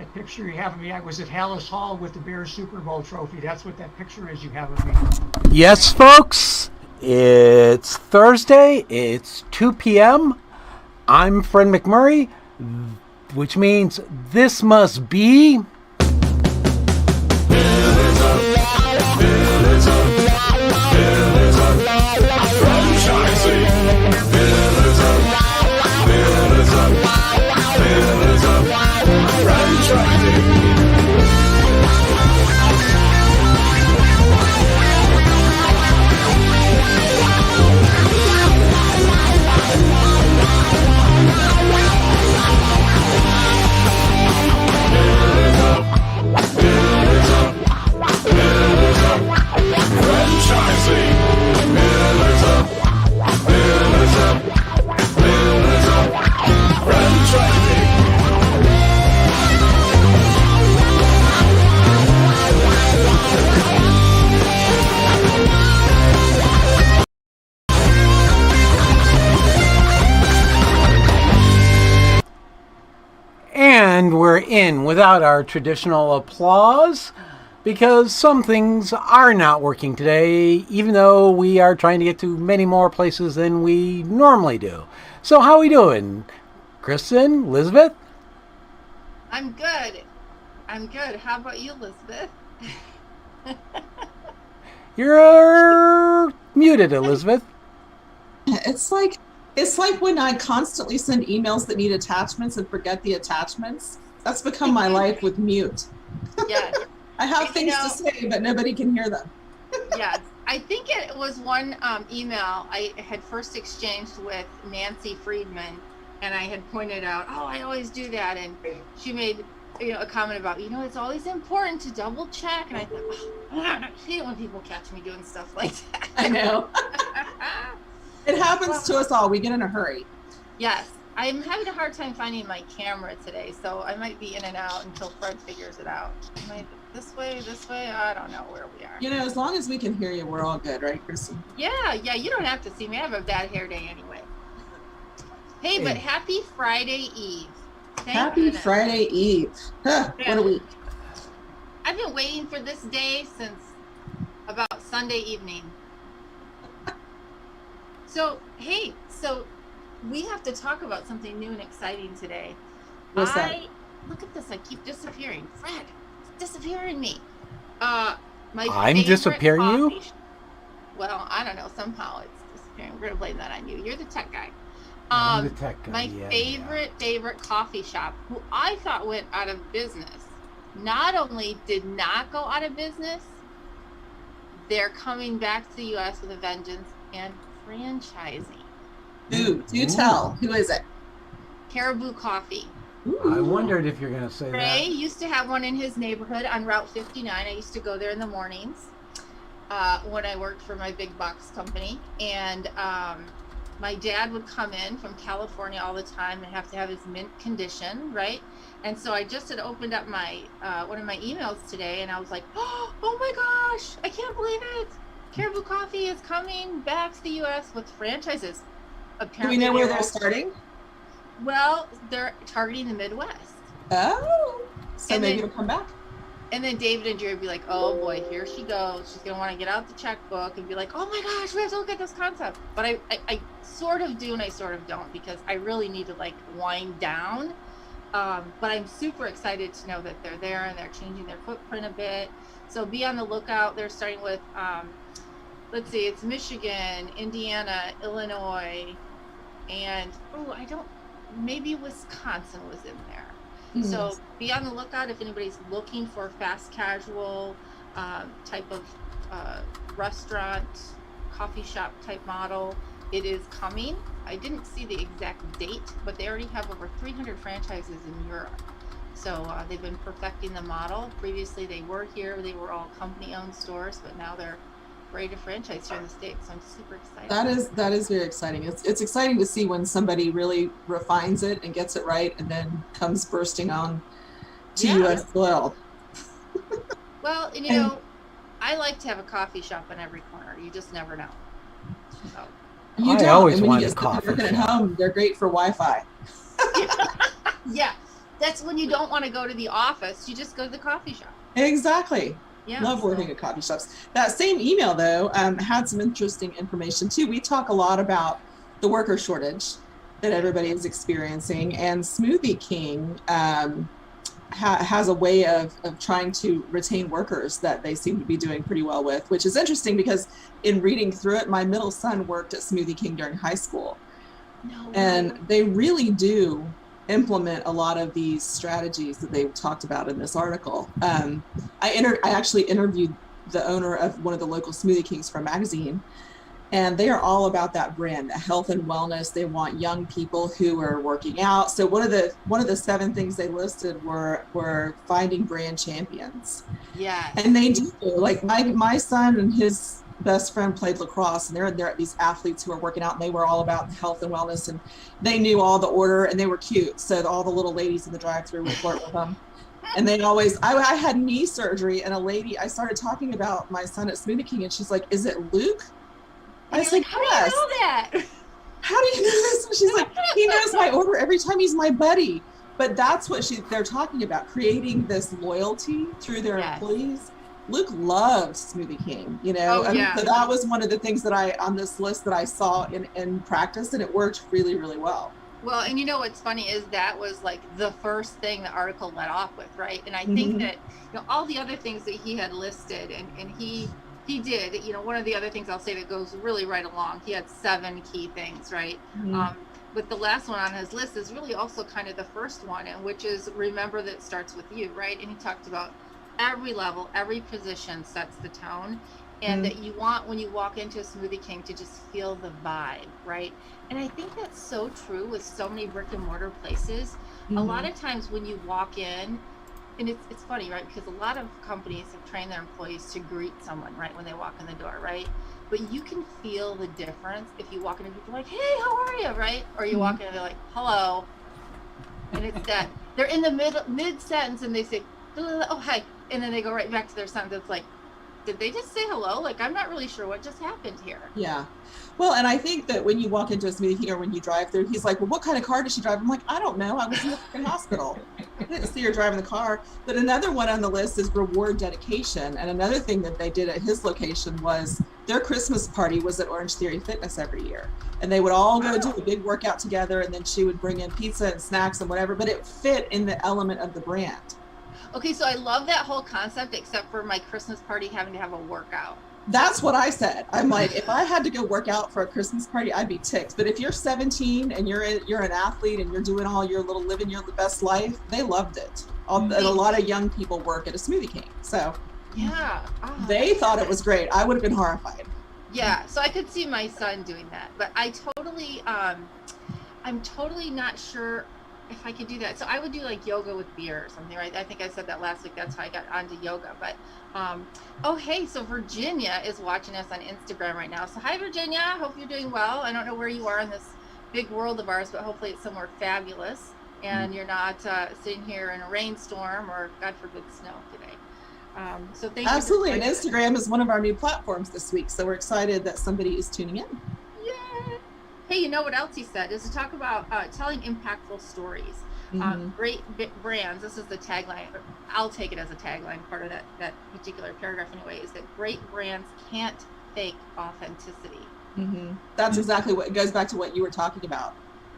That picture you have of me, I was at Hallis Hall with the Bears Super Bowl trophy. That's what that picture is you have of me. Yes, folks, it's Thursday. It's 2 p.m. I'm Fred McMurray, which means this must be... And we're in without our traditional applause because some things are not working today, even though we are trying to get to many more places than we normally do. So how are we doing? Kristin, Elizabeth? I'm good. How about you, Elizabeth? You're muted, Elizabeth. It's like when I constantly send emails that need attachments and forget the attachments. That's become my life with mute. Yeah. I have things to say, but nobody can hear them. Yeah. I think it was one email I had first exchanged with Nancy Friedman, and I had pointed out, I always do that. And she made a comment about, it's always important to double check. And I thought, I hate when people catch me doing stuff like that. I know. It happens to us all. We get in a hurry. Yes. I'm having a hard time finding my camera today, so I might be in and out until Fred figures it out. This way, I don't know where we are. As long as we can hear you, we're all good, right, Kristin? Yeah, you don't have to see me. I have a bad hair day anyway. Hey, but happy Friday Eve. Happy Friday Eve. Huh, what a week. I've been waiting for this day since about Sunday evening. So we have to talk about something new and exciting today. What's that? Look at this. I keep disappearing. Fred, it's disappearing me. I'm disappearing you? Well, I don't know. Somehow it's disappearing. We're going to blame that on you. You're the tech guy. I'm the tech guy. My favorite coffee shop, who I thought went out of business, not only did not go out of business, they're coming back to the U.S. with a vengeance and franchising. Do tell. Who is it? Caribou Coffee. Ooh. I wondered if you're going to say Ray used to have one in his neighborhood on Route 59. I used to go there in the mornings when I worked for my big box company. And my dad would come in from California all the time and have to have his mint condition, right? And so I just had opened up my one of my emails today, and I was like, oh my gosh, I can't believe it. Caribou Coffee is coming back to the U.S. with franchises. Apparently, do we know where they're starting? Well, they're targeting the Midwest. Oh, so maybe it'll come back. And then David and Jerry would be like, oh boy, here she goes. She's going to want to get out the checkbook and be like, oh my gosh, we have to look at this concept. But I sort of do and I sort of don't, because I really need to wind down. But I'm super excited to know that they're there and they're changing their footprint a bit. So be on the lookout. They're starting with, let's see, it's Michigan, Indiana, Illinois, and maybe Wisconsin was in there. Mm-hmm. So be on the lookout if anybody's looking for a fast casual type of restaurant, coffee shop type model. It is coming. I didn't see the exact date, but they already have over 300 franchises in Europe. So they've been perfecting the model. Previously they were here, they were all company owned stores, but now they're ready to franchise here in the States. So I'm super excited. That is very exciting. It's exciting to see when somebody really refines it and gets it right and then comes bursting on to U.S. soil. Well, and I like to have a coffee shop on every corner. You just never know. So. You don't. I always and when wanted you a coffee working shop. at home, they're great for Wi-Fi. Yeah. That's when you don't want to go to the office. You just go to the coffee shop. Exactly. Yeah. Love working at coffee shops. That same email, though, had some interesting information, too. We talk a lot about the worker shortage that everybody is experiencing, and Smoothie King has a way of trying to retain workers that they seem to be doing pretty well with, which is interesting because in reading through it, my middle son worked at Smoothie King during high school. No And way. they really do implement a lot of these strategies that they talked about in this article. I actually interviewed the owner of one of the local Smoothie Kings for a magazine, and they are all about that brand, health and wellness. They want young people who are working out. So one of the 7 things they listed were finding brand champions. Yes. And they do. Like my son and his best friend played lacrosse, and they're these athletes who are working out, and they were all about health and wellness, and they knew all the order, and they were cute. So all the little ladies in the drive-thru would flirt with them. And they always, I had knee surgery, and a lady, I started talking about my son at Smoothie King, and she's like, "Is it Luke?" I was like, how do "Yes." you know that? How do you know this? And she's like, "He knows my order every time. He's my buddy." But that's what they're talking about, creating this loyalty through their Yes. employees. Luke loved Smoothie King, you know. Oh, yeah. So that was one of the things that on this list that I saw in practice, and it worked really, really well. Well, and you know what's funny is that was like the first thing the article led off with, right? And I think that, all the other things that he had listed, and he did, one of the other things I'll say that goes really right along, he had 7 key things, right? But the last one on his list is really also kind of the first one, and which is remember that it starts with you, right? And he talked about every level, every position sets the tone, and that you want, when you walk into a Smoothie King, to just feel the vibe, right? And I think that's so true with so many brick and mortar places. A lot of times when you walk in, and it's funny, right? Because a lot of companies have trained their employees to greet someone, right, when they walk in the door, right? But you can feel the difference if you walk in and people are like, "Hey, how are you?" right? Or you walk in and they're like, "Hello," and it's that they're in the mid sentence and they say, "Oh, hi," and then they go right back to their sentence. It's like, did they just say hello? Like, I'm not really sure what just happened here. Yeah. Well, and I think that when you walk into a Smoothie King or when you drive through, he's like, "Well, what kind of car does she drive?" I'm like, "I don't know. I was in the freaking hospital. I didn't see her driving the car." But another one on the list is reward dedication. And another thing that they did at his location was their Christmas party was at Orange Theory Fitness every year. And they would all go do a big workout together, and then she would bring in pizza and snacks and whatever, but it fit in the element of the brand. Okay, so I love that whole concept, except for my Christmas party having to have a workout. That's what I said. I'm like, if I had to go work out for a Christmas party, I'd be ticked. But if you're 17 and you're an athlete and you're doing all your little living your best life, they loved it. And a lot of young people work at a Smoothie King, so yeah, they thought it was great. I would have been horrified. Yeah, so I could see my son doing that, but I'm totally not sure if I could do that. So I would do like yoga with beer or something, right? I think I said that last week. That's how I got onto yoga. But oh, hey, so Virginia is watching us on Instagram right now. So hi, Virginia. Hope you're doing well. I don't know where you are in this big world of ours, but hopefully it's somewhere fabulous and you're not sitting here in a rainstorm or, God forbid, snow today. So thank you. Absolutely. And Instagram is one of our new platforms this week, so we're excited that somebody is tuning in. Yeah. Hey, you know what else he said is to talk about telling impactful stories. Great brands, this is the tagline, I'll take it as a tagline, part of that particular paragraph anyway, is that great brands can't fake authenticity. That's exactly what, it goes back to what you were talking about.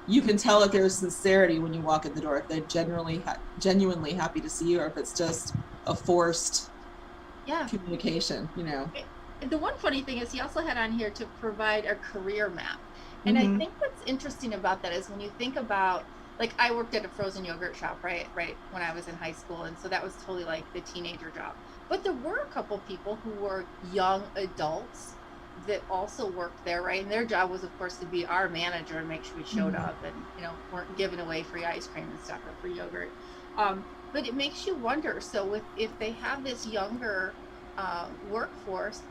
You can tell if there's sincerity when you walk in the door, if they're genuinely happy to see you, or if it's just a forced communication, The one funny thing is he also had on here to provide a career map. And I think what's interesting about that is when you think about, like, I worked at a frozen yogurt shop, right, when I was in high school. And so that was totally like the teenager job. But there were a couple people who were young adults that also worked there, right? And their job was, of course, to be our manager and make sure we showed up and, weren't giving away free ice cream and stuff or free yogurt. But it makes you wonder. So if they have this younger workforce,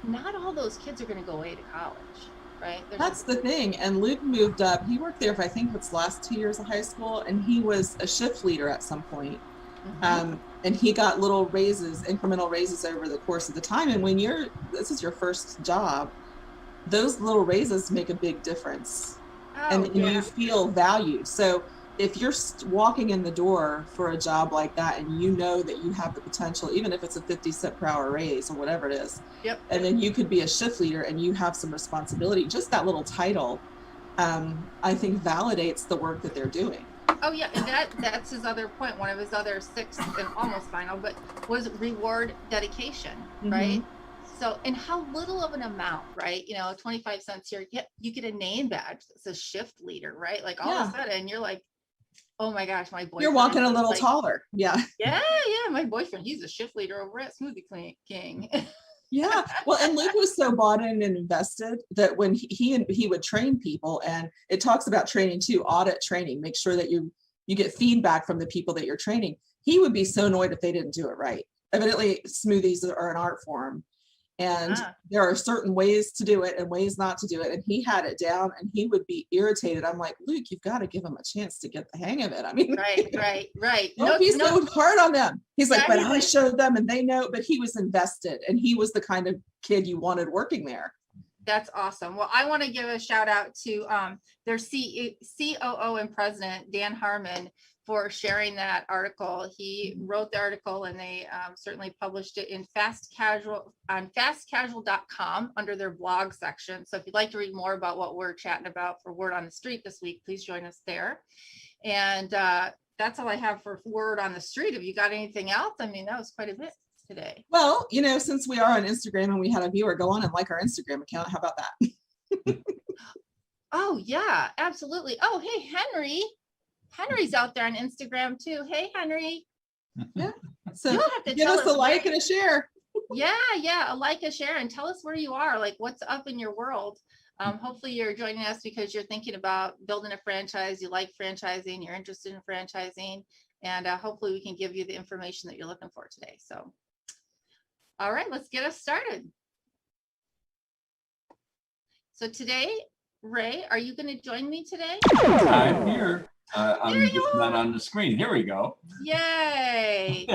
not all those kids are going to go away to college. Right? That's the thing. And Luke moved up. He worked there for, I think, its last 2 years of high school, and he was a shift leader at some point. And he got little raises, incremental raises over the course of the time. And when this is your first job, those little raises make a big difference. And you feel valued. So if you're walking in the door for a job like that and you know that you have the potential, even if it's a 50 cent per hour raise or whatever it is, Yep. and then you could be a shift leader and you have some responsibility, just that little title, I think validates the work that they're doing. Oh yeah, and that's his other point. One of his other sixth and almost final, but was reward dedication, right? So, and how little of an amount, right? 25 cents here, you get a name badge that says shift leader, right? Like all of a sudden you're like, oh my gosh, my boyfriend. You're walking a little taller. Yeah. Yeah. My boyfriend, he's a shift leader over at Smoothie King. Yeah. Well, and Luke was so bought in and invested that when he would train people, and it talks about training too, audit training, make sure that you get feedback from the people that you're training. He would be so annoyed if they didn't do it right. Evidently, smoothies are an art form. And there are certain ways to do it and ways not to do it. And he had it down and he would be irritated. I'm like, Luke, you've got to give him a chance to get the hang of it. I mean, right. Don't be so hard on them. He's like, but I showed them and they know, but he was invested and he was the kind of kid you wanted working there. That's awesome. Well, I want to give a shout out to their COO and president, Dan Harmon, for sharing that article. He wrote the article and they certainly published it in fastcasual.com under their blog section. So if you'd like to read more about what we're chatting about for Word on the Street this week, please join us there. And that's all I have for Word on the Street. Have you got anything else? I mean, that was quite a bit today. Well, since we are on Instagram and we had a viewer, go on and like our Instagram account. How about that? Oh, yeah, absolutely. Oh, hey, Henry's out there on Instagram too. Hey, Henry. Yeah. So give us a like and a share. Yeah, a like, a share, and tell us where you are, like what's up in your world. Hopefully you're joining us because you're thinking about building a franchise, you like franchising, you're interested in franchising, and hopefully we can give you the information that you're looking for today. So, all right, let's get us started. So today, Ray, are you going to join me today? I'm here. I'm just not on the screen. Here we go. Yay!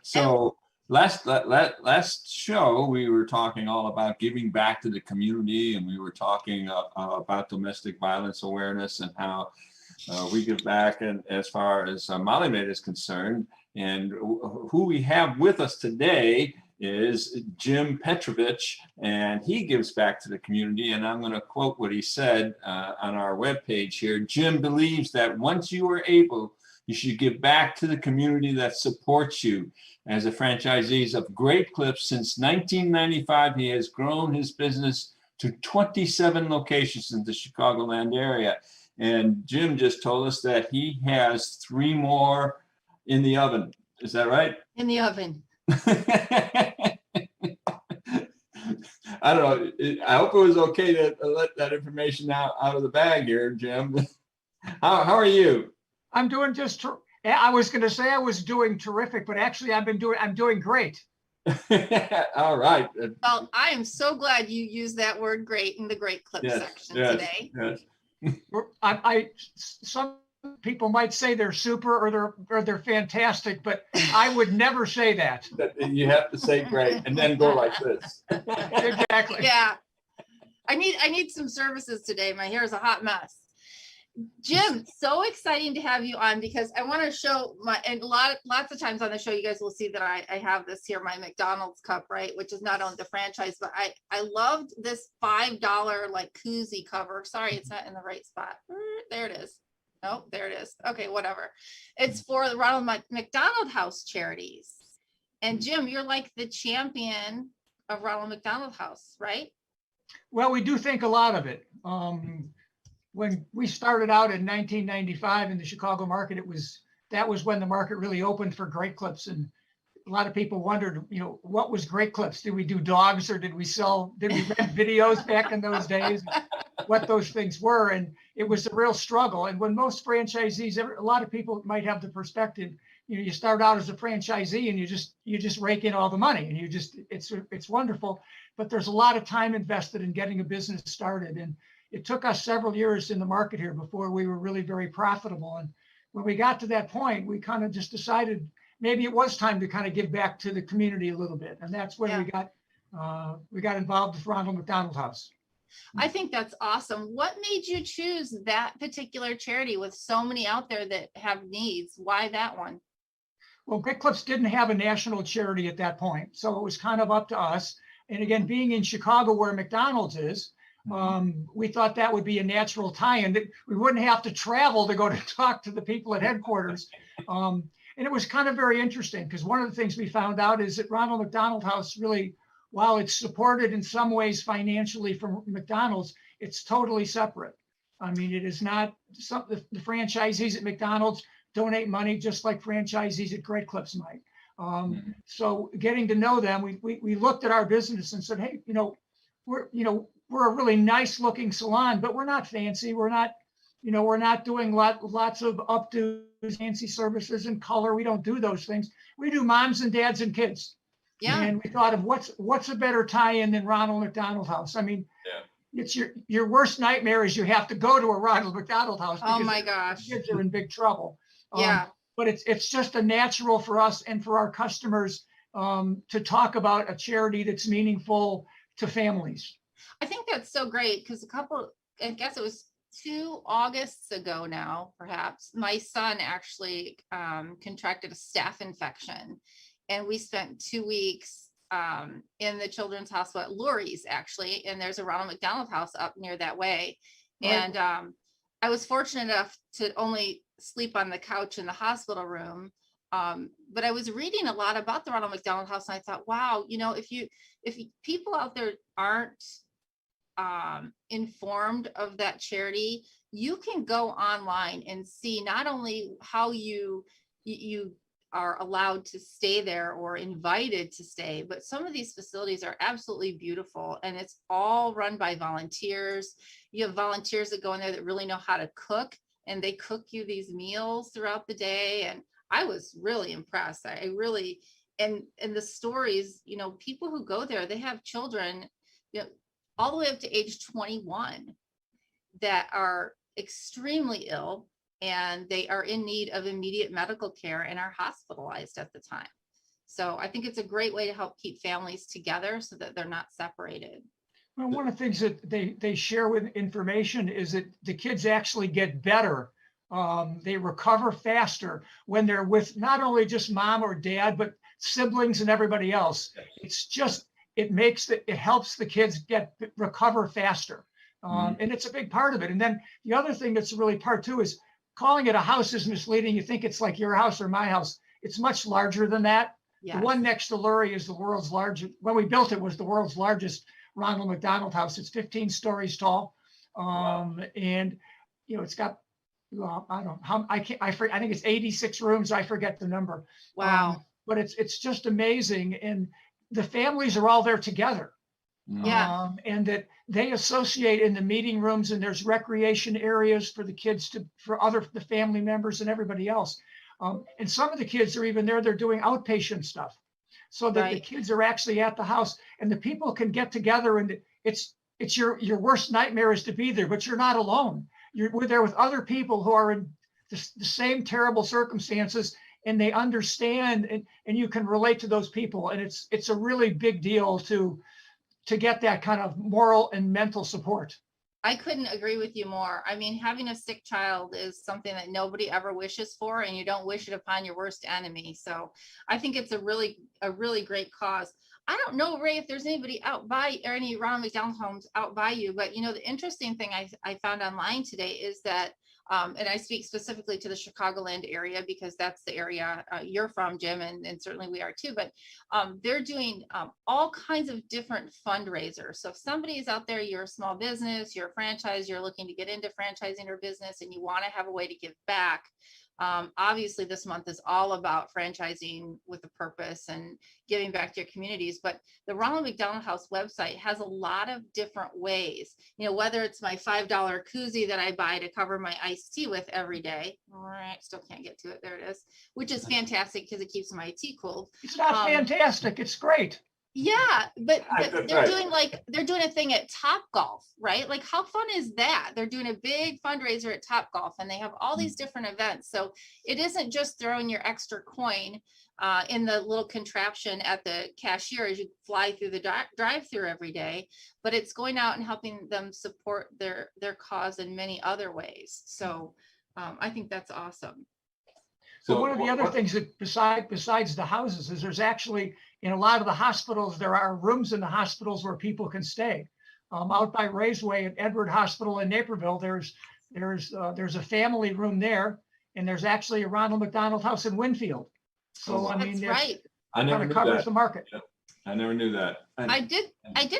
So last show we were talking all about giving back to the community, and we were talking about domestic violence awareness and how we give back, and as far as Molly Maid is concerned. And who we have with us today is Jim Petrovich, and he gives back to the community. And I'm going to quote what he said on our webpage here. Jim believes that once you are able, you should give back to the community that supports you. As a franchisee of Great Clips since 1995, he has grown his business to 27 locations in the Chicagoland area. And Jim just told us that he has 3 more in the oven. Is that right? In the oven. I don't know. I hope it was okay to let that information out of the bag here, Jim. How are you? I'm doing just. I was going to say I was doing terrific, but actually I'm doing great. All right. Well, I am so glad you used that word "great" in the Great Clip section today. Yes. Some people might say they're super or they're fantastic, but I would never say that. You have to say great and then go like this. Exactly. Yeah. I need some services today. My hair is a hot mess. Jim, so exciting to have you on because I want to show lots of times on the show, you guys will see that I have this here, my McDonald's cup, right? Which is not on the franchise, but I loved this $5 like koozie cover. Sorry, it's not in the right spot. There it is. Nope, there it is. Okay, whatever. It's for the Ronald McDonald House charities. And Jim, you're like the champion of Ronald McDonald House, right? Well, we do think a lot of it. When we started out in 1995 in the Chicago market, that was when the market really opened for Great Clips, and a lot of people wondered, what was Great Clips? Did we do dogs or did we rent videos back in those days? What those things were, and it was a real struggle. And when most franchisees, a lot of people might have the perspective, you start out as a franchisee and you just rake in all the money, and it's wonderful, but there's a lot of time invested in getting a business started, and it took us several years in the market here before we were really very profitable. And when we got to that point, we kind of just decided maybe it was time to kind of give back to the community a little bit, and that's when we got involved with Ronald McDonald House. I think that's awesome. What made you choose that particular charity with so many out there that have needs? Why that one? Well, Great Clips didn't have a national charity at that point, so it was kind of up to us. And again, being in Chicago where McDonald's is, we thought that would be a natural tie-in, that we wouldn't have to travel to go to talk to the people at headquarters. And it was kind of very interesting because one of the things we found out is that Ronald McDonald House really, while it's supported in some ways financially from McDonald's, it's totally separate. I mean, it is not the franchisees at McDonald's donate money just like franchisees at Great Clips might. So getting to know them, we looked at our business and said, hey, we're a really nice looking salon, but we're not fancy. We're not doing lots of updo fancy services and color. We don't do those things. We do moms and dads and kids. Yeah. And we thought of what's a better tie-in than Ronald McDonald House. I mean, it's your worst nightmare is you have to go to a Ronald McDonald House. Oh my gosh. Kids are in big trouble. Yeah. But it's just a natural for us and for our customers to talk about a charity that's meaningful to families. I think that's so great because I guess it was 2 Augusts ago now, perhaps, my son actually contracted a staph infection. And we spent 2 weeks in the children's hospital at Lurie's, actually. And there's a Ronald McDonald House up near that way. Right. And I was fortunate enough to only sleep on the couch in the hospital room. But I was reading a lot about the Ronald McDonald House. And I thought, wow, if people out there aren't informed of that charity, you can go online and see not only how you are allowed to stay there or invited to stay, but some of these facilities are absolutely beautiful, and it's all run by volunteers. You have volunteers that go in there that really know how to cook, and they cook you these meals throughout the day. And I was really impressed. I really, and the stories, people who go there, they have children, all the way up to age 21 that are extremely ill, and they are in need of immediate medical care and are hospitalized at the time. So I think it's a great way to help keep families together so that they're not separated. Well, one of the things that they share with information is that the kids actually get better. They recover faster when they're with not only just mom or dad, but siblings and everybody else. It's just, it helps the kids recover faster. And it's a big part of it. And then the other thing that's really part too is calling it a house is misleading. You think it's like your house or my house. It's much larger than that. Yes. The one next to Lurie is the world's largest. When we built it, was the world's largest Ronald McDonald House. It's 15 stories tall. And it's got, I don't know how, I think it's 86 rooms. I forget the number. Wow. But it's just amazing. And the families are all there together. Yeah. And that they associate in the meeting rooms, and there's recreation areas for the kids for the family members and everybody else. And some of the kids are even there, they're doing outpatient stuff so that the kids are actually at the house, and the people can get together, and it's your worst nightmare is to be there, but you're not alone. We're there with other people who are in the same terrible circumstances, and they understand, and you can relate to those people. And it's a really big deal to get that kind of moral and mental support. I couldn't agree with you more. I mean, having a sick child is something that nobody ever wishes for, and you don't wish it upon your worst enemy. So I think it's a really great cause. I don't know, Ray, if there's anybody out by, or any Ronald McDonald homes out by you, but the interesting thing I found online today is that, and I speak specifically to the Chicagoland area because that's the area you're from, Jim, and certainly we are too, but they're doing all kinds of different fundraisers. So if somebody is out there, you're a small business, you're a franchise, you're looking to get into franchising or business, and you want to have a way to give back. Obviously this month is all about franchising with a purpose and giving back to your communities, but the Ronald McDonald House website has a lot of different ways, whether it's my $5 koozie that I buy to cover my iced tea with every day. I still can't get to it. There it is, which is fantastic because it keeps my tea cold. It's not fantastic. It's great. Yeah, but That's they're right. doing a thing at Top Golf, right? Like how fun is that? They're doing a big fundraiser at Top Golf and they have all these different events. So it isn't just throwing your extra coin in the little contraption at the cashier as you fly through the drive-through every day, but it's going out and helping them support their cause in many other ways. So I think that's awesome. So So one of the other things that besides the houses is there's actually in a lot of the hospitals, there are rooms in the hospitals where people can stay. Out by Raceway at Edward Hospital in Naperville, there's a family room there, and there's actually a Ronald McDonald House in Winfield. So I mean, That's right. I never kind knew of covers that. the market. I never knew that. I did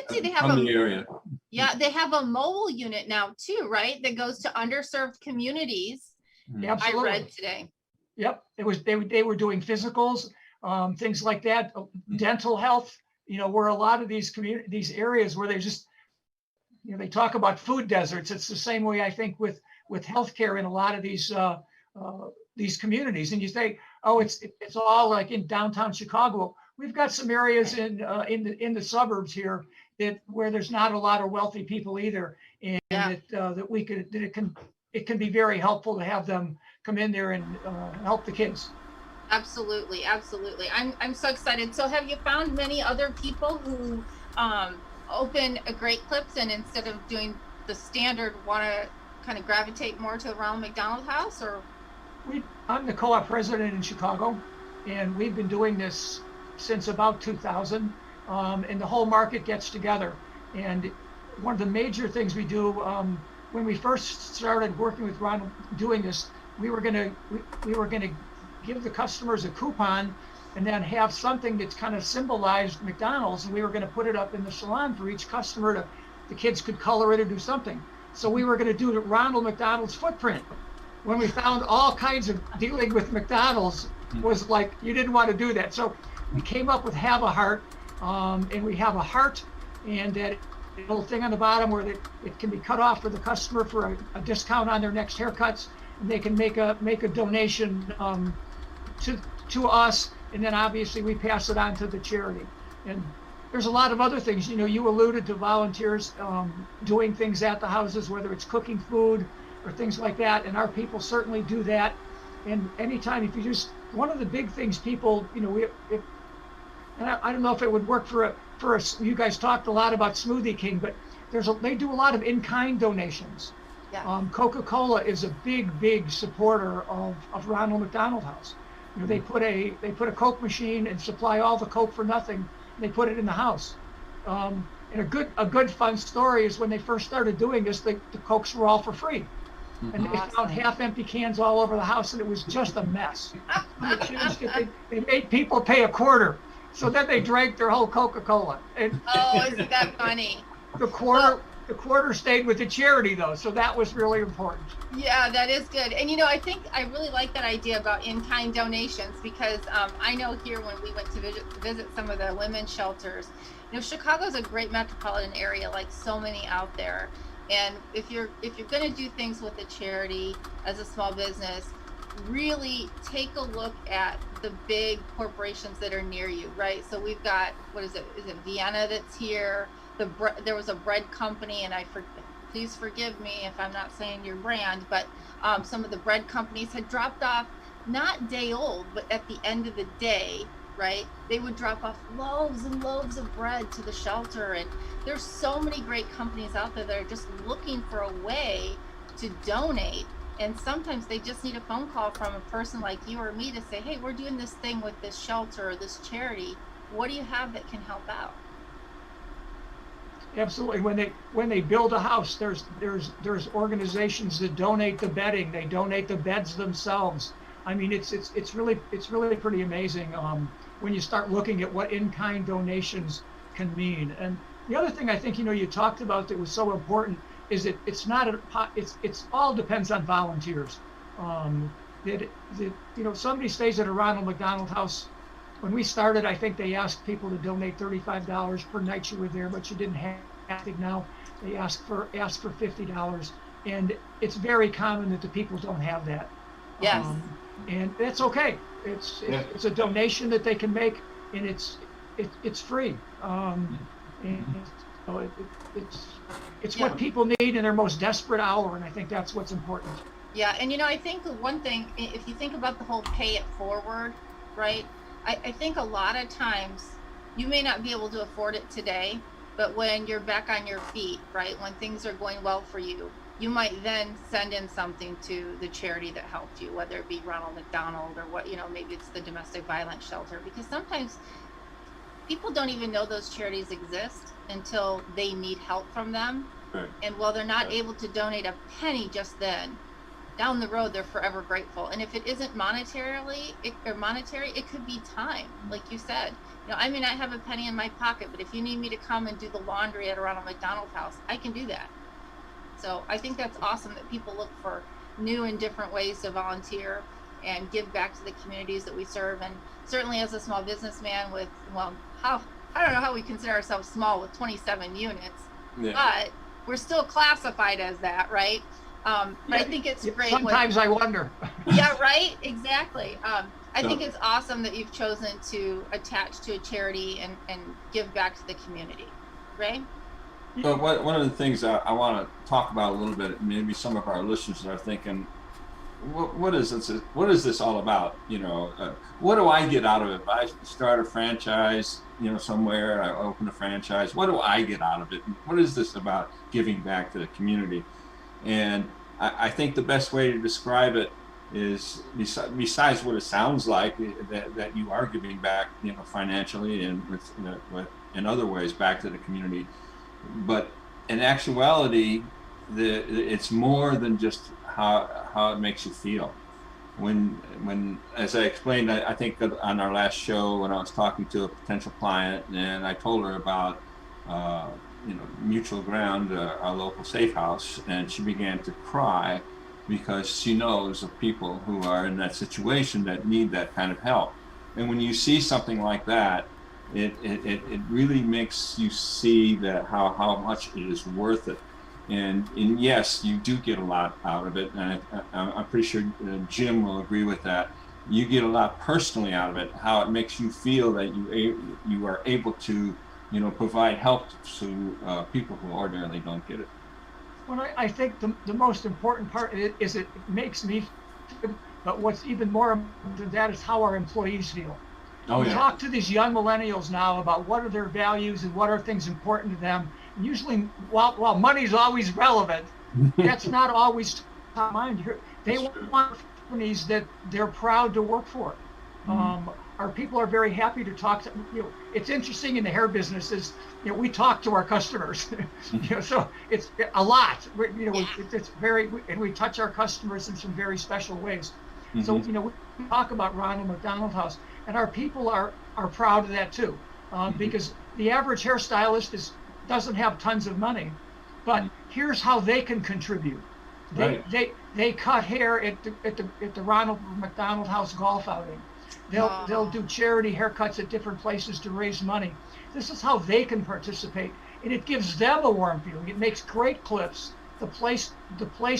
see they have From the area. they have a mobile unit now too, right? That goes to underserved communities. Absolutely. I read today. Yep, they were doing physicals, things like that, dental health. You know, where a lot of these areas where they just, you know, they talk about food deserts. It's the same way I think with healthcare in a lot of these communities. And you say, oh, it's all like in downtown Chicago. We've got some areas in the suburbs here where there's not a lot of wealthy people either, and it can be very helpful to have them come in there and help the kids. Absolutely. I'm so excited. So have you found many other people who open a Great Clips and instead of doing the standard want to kind of gravitate more to the Ronald McDonald House? Or I'm the co-op president in Chicago, and we've been doing this since about 2000, and the whole market gets together. And one of the major things we do when we first started working with Ronald doing this, we were gonna give the customers a coupon and then have something that's kind of symbolized McDonald's, and we were gonna put it up in the salon for each customer the kids could color it or do something. So we were gonna do the Ronald McDonald's footprint. When we found all kinds of dealing with McDonald's was like, you didn't want to do that. So we came up with Have a Heart, and we have a heart and that little thing on the bottom where it can be cut off for the customer for a discount on their next haircuts, and they can make a donation to us, and then obviously we pass it on to the charity. And there's a lot of other things. You know, you alluded to volunteers doing things at the houses, whether it's cooking food or things like that, and our people certainly do that. And anytime, if you just, one of the big things people, you know, and I don't know if it would work for us. You guys talked a lot about Smoothie King, but they do a lot of in-kind donations. yeah, Coca-Cola is a big supporter of Ronald McDonald House. You know, they put a Coke machine and supply all the Coke for nothing. They put it in the house. And a good fun story is when they first started doing this, the Cokes were all for free. And they found half-empty cans all over the house, and it was just a mess. They changed it. They made people pay a quarter. So then they drank their whole Coca-Cola. And oh, isn't that funny? the quarter stayed with the charity, though, so that was really important. Yeah, that is good. And you know, I think I really like that idea about in-kind donations, because I know here when we went to visit some of the women's shelters, you know, Chicago's a great metropolitan area, like so many out there. And if you're going to do things with a charity as a small business, really take a look at the big corporations that are near you, right? So we've got, what is it? Is it Vienna that's here? There was a bread company, and please forgive me if I'm not saying your brand, but some of the bread companies had dropped off, not day old, but at the end of the day, right? They would drop off loaves and loaves of bread to the shelter. And there's so many great companies out there that are just looking for a way to donate. And sometimes they just need a phone call from a person like you or me to say, hey, we're doing this thing with this shelter or this charity. What do you have that can help out? Absolutely. When they build a house, there's organizations that donate the bedding. They donate the beds themselves. I mean, it's really pretty amazing when you start looking at what in-kind donations can mean. And the other thing I think, you know, you talked about that was so important is that it's all depends on volunteers. That you know, somebody stays at a Ronald McDonald House. When we started, I think they asked people to donate $35 per night you were there, but you didn't have to. Now they ask for $50, and it's very common that the people don't have that. Yes. And that's okay. It's a donation that they can make, and it's free. And so it's Yeah. what people need in their most desperate hour, and I think that's what's important. Yeah, and I think the one thing, if you think about the whole pay it forward, right? I think a lot of times you may not be able to afford it today, but when you're back on your feet, right? When things are going well for you, you might then send in something to the charity that helped you, whether it be Ronald McDonald or what, maybe it's the domestic violence shelter, because sometimes people don't even know those charities exist until they need help from them. Right. And while they're not able to donate a penny just then, down the road, they're forever grateful. And if it isn't monetary, it could be time. Like you said, I may not have a penny in my pocket, but if you need me to come and do the laundry at a Ronald McDonald House, I can do that. So I think that's awesome that people look for new and different ways to volunteer and give back to the communities that we serve. And certainly as a small businessman with, I don't know how we consider ourselves small with 27 units, but we're still classified as that, right? But I think it's great. Sometimes I wonder. Yeah, right? Exactly. I think it's awesome that you've chosen to attach to a charity and give back to the community, right? So one of the things I want to talk about a little bit, maybe some of our listeners are thinking, what is this all about? What do I get out of it? If I start a franchise, somewhere, I open a franchise, what do I get out of it? What is this about giving back to the community? And I think the best way to describe it is, besides what it sounds like, that you are giving back, financially and with in other ways back to the community. But in actuality, it's more than just how it makes you feel. When as I explained, I think on our last show, when I was talking to a potential client, and I told her about Mutual Ground, our local safe house, and she began to cry because she knows of people who are in that situation that need that kind of help. And when you see something like that, it really makes you see that how much it is worth it. And yes, you do get a lot out of it, and I'm pretty sure Jim will agree with that. You get a lot personally out of it, how it makes you feel that you are able to provide help to people who ordinarily don't get it. Well, I think the most important part is it makes me feel, but what's even more important than that is how our employees feel. We talk to these young millennials now about what are their values and what are things important to them. And usually, while money's always relevant, that's not always top of mind. They want companies that they're proud to work for. Our people are very happy to talk to. It's interesting in the hair business is, we talk to our customers. So it's a lot. It's very, and we touch our customers in some very special ways. So we talk about Ronald McDonald House, and our people are proud of that too, because the average hairstylist doesn't have tons of money, but here's how they can contribute. They cut hair at the Ronald McDonald House golf outing. They'll do charity haircuts at different places to raise money. This is how they can participate, and it gives them a warm feeling. It makes great clips the place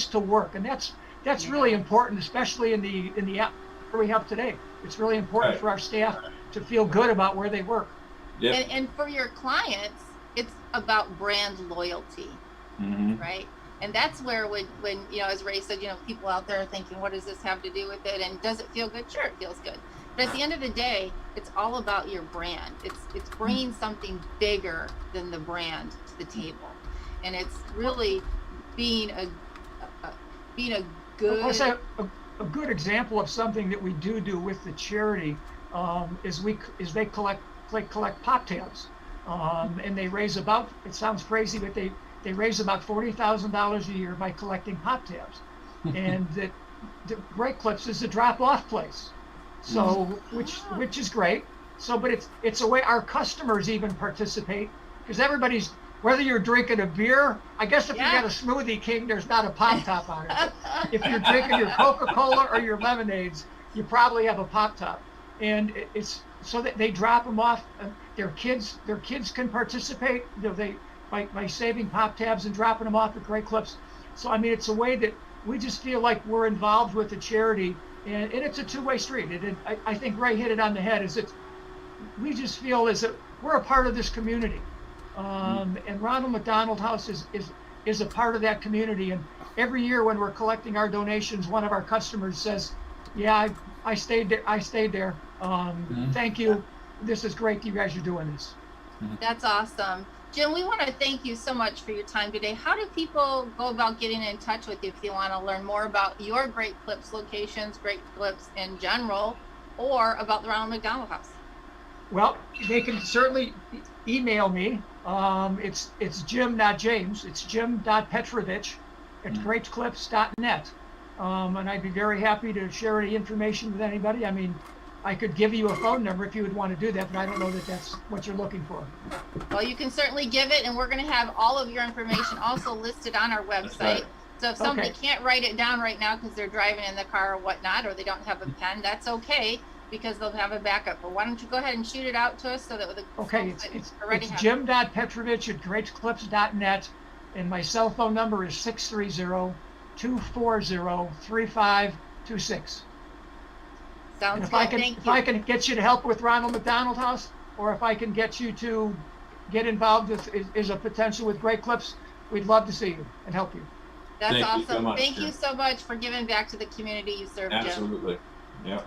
to work, and that's really important, especially in the app we have today. It's really important for our staff to feel good about where they work. And for your clients, it's about brand loyalty, right? And that's where when as Ray said, people out there are thinking, what does this have to do with it? And does it feel good? Sure, it feels good. But at the end of the day, it's all about your brand. It's bringing something bigger than the brand to the table, and it's really being a good. I'll say a good example of something that we do with the charity is they collect pop tabs, and they raise about. It sounds crazy, but they raise about $40,000 a year by collecting pop tabs, and the Great Clips is a drop-off place. So, which is great. So, but it's a way our customers even participate, because everybody's, whether you're drinking a beer, I guess if you got a Smoothie King, there's not a pop top on it. If you're drinking your Coca-Cola or your lemonades, you probably have a pop top, and it's so that they drop them off. Their kids can participate. By saving pop tabs and dropping them off at Great Clips. So I mean, it's a way that we just feel like we're involved with the charity. And it's a two-way street. I think Ray hit it on the head. We just feel as we're a part of this community. And Ronald McDonald House is a part of that community. And every year when we're collecting our donations, one of our customers says, yeah, I stayed there. Thank you. This is great that you guys are doing this. That's awesome. Jim, we want to thank you so much for your time today. How do people go about getting in touch with you if you want to learn more about your Great Clips locations, Great Clips in general, or about the Ronald McDonald House? Well, they can certainly email me. It's Jim, not James. It's jim.petrovich at greatclips.net. And I'd be very happy to share any information with anybody. I mean, I could give you a phone number if you would want to do that, but I don't know that that's what you're looking for. Well, you can certainly give it, and we're going to have all of your information also listed on our website. Right. So if somebody can't write it down right now because they're driving in the car or whatnot, or they don't have a pen, that's okay, because they'll have a backup. But why don't you go ahead and shoot it out to us so that the folks that already have it. jim.petrovich at greatclips.net, and my cell phone number is 630-240-3526. Sounds And if good. I can get you to help with Ronald McDonald House, or if I can get you to get involved with is a potential with Great Clips, we'd love to see you and help you. That's Thank you awesome. so much, Thank Jim. you so much for giving back to the community you serve, Jim. Absolutely. Yeah.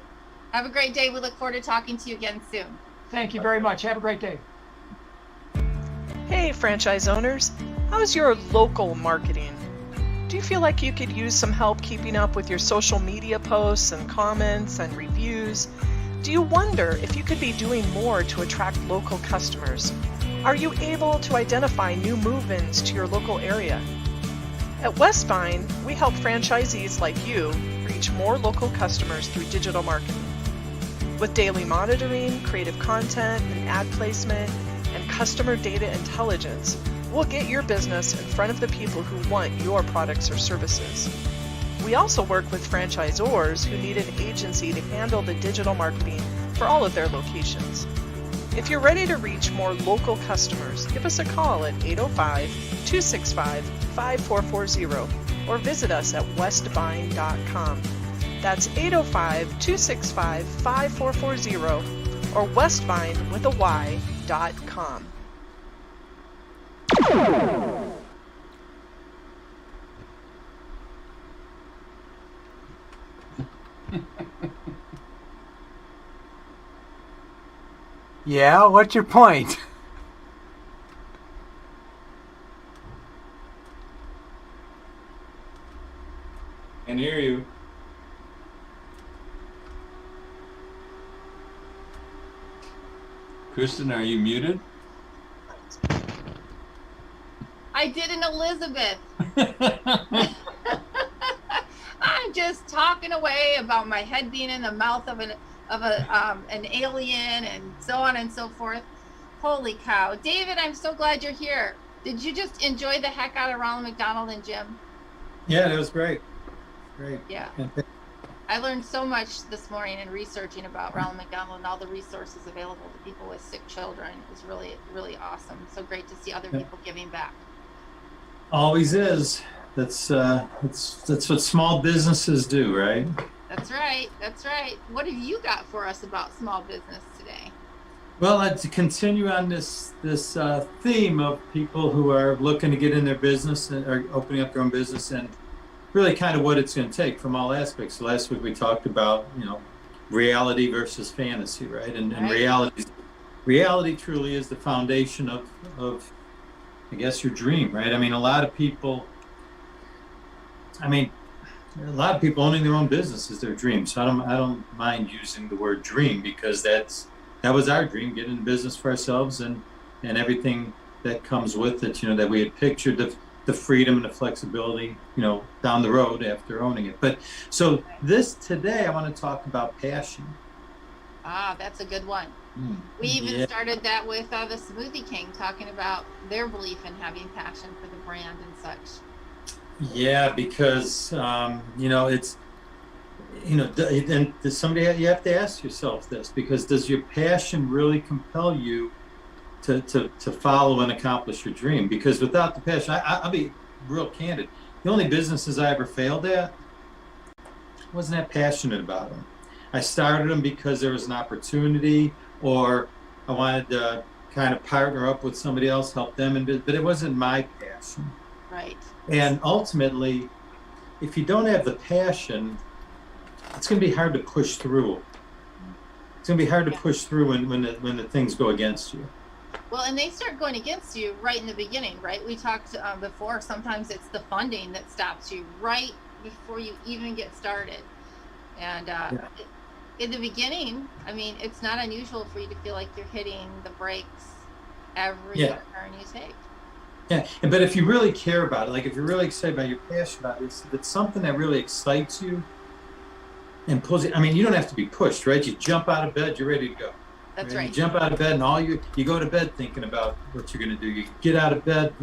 Have a great day. We look forward to talking to you again soon. Thank you very much. Have a great day. Hey, franchise owners. How's your local marketing? Do you feel like you could use some help keeping up with your social media posts and comments and reviews? Do you wonder if you could be doing more to attract local customers? Are you able to identify new move-ins to your local area? At Westbine, we help franchisees like you reach more local customers through digital marketing. With daily monitoring, creative content, and ad placement, and customer data intelligence, we'll get your business in front of the people who want your products or services. We also work with franchisors who need an agency to handle the digital marketing for all of their locations. If you're ready to reach more local customers, give us a call at 805-265-5440 or visit us at westbine.com. That's 805-265-5440 or westbine.com. Yeah, what's your point? Can hear you. Kristin, are you muted? I did an Elizabeth. I'm just talking away about my head being in the mouth of an alien and so on and so forth. Holy cow. David, I'm so glad you're here. Did you just enjoy the heck out of Ronald McDonald and Jim? Yeah, that was great. Great. Yeah. I learned so much this morning in researching about Ronald McDonald and all the resources available to people with sick children. It was really, really awesome. So great to see other people giving back. Always is. That's what small businesses do, right? That's right. That's right. What have you got for us about small business today? Well, to continue on this theme of people who are looking to get in their business and are opening up their own business, and really kind of what it's going to take from all aspects. So last week we talked about, reality versus fantasy, right? And reality truly is the foundation of I guess your dream, right? I mean, a lot of people owning their own business is their dream. So I don't mind using the word dream, because that was our dream, getting in business for ourselves and everything that comes with it, that we had pictured the freedom and the flexibility, down the road after owning it. But so today I want to talk about passion. Ah, that's a good one. We even started that with the Smoothie King, talking about their belief in having passion for the brand and such. Yeah, because it's and somebody, you have to ask yourself this, because does your passion really compel you to follow and accomplish your dream? Because without the passion, I'll be real candid. The only businesses I ever failed at, wasn't that passionate about them. I started them because there was an opportunity, or I wanted to kind of partner up with somebody else, help them, but it wasn't my passion. Right. And ultimately, if you don't have the passion, it's going to be hard to push through. It's going to be hard to push through when the things go against you. Well, and they start going against you right in the beginning, right? We talked before, sometimes it's the funding that stops you right before you even get started. And in the beginning, I mean, it's not unusual for you to feel like you're hitting the brakes every turn you take. Yeah, but if you really care about it, like if you're really excited about it, you're passionate about it, if it's something that really excites you and pulls you, I mean, you don't have to be pushed, right? You jump out of bed, you're ready to go. That's right. You jump out of bed and you go to bed thinking about what you're going to do. You get out of bed,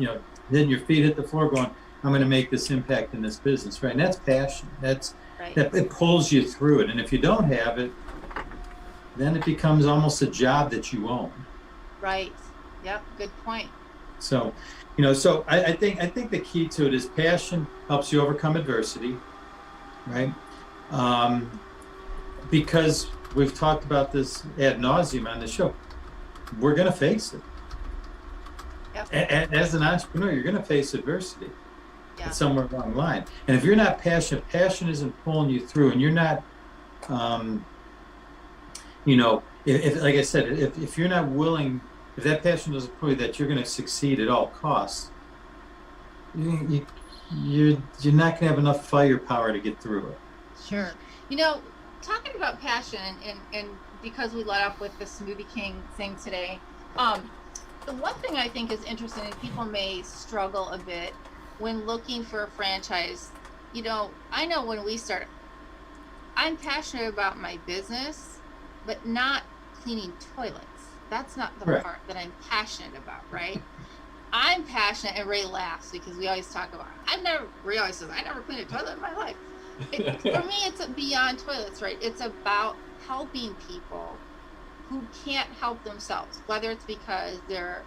then your feet hit the floor going, I'm going to make this impact in this business, right? And that's passion. That it pulls you through it. And if you don't have it, then it becomes almost a job that you own. Right. Yep. Good point. So, so I think the key to it is passion helps you overcome adversity, right? Because we've talked about this ad nauseum on the show. We're going to face it. Yep. As an entrepreneur, you're going to face adversity somewhere along the line. And if you're not passionate, passion isn't pulling you through, and you're not, if like I said, if you're not willing, if that passion doesn't pull you that you're going to succeed at all costs, you're not going to have enough firepower to get through it. Sure. Talking about passion, and because we let off with the Smoothie King thing today, the one thing I think is interesting, and people may struggle a bit when looking for a franchise. I know when we started, I'm passionate about my business, but not cleaning toilets. That's not the part that I'm passionate about, right? I'm passionate, and Ray laughs because we always talk about, Ray always says, I never cleaned a toilet in my life. For me, it's beyond toilets, right? It's about helping people who can't help themselves, whether it's because they're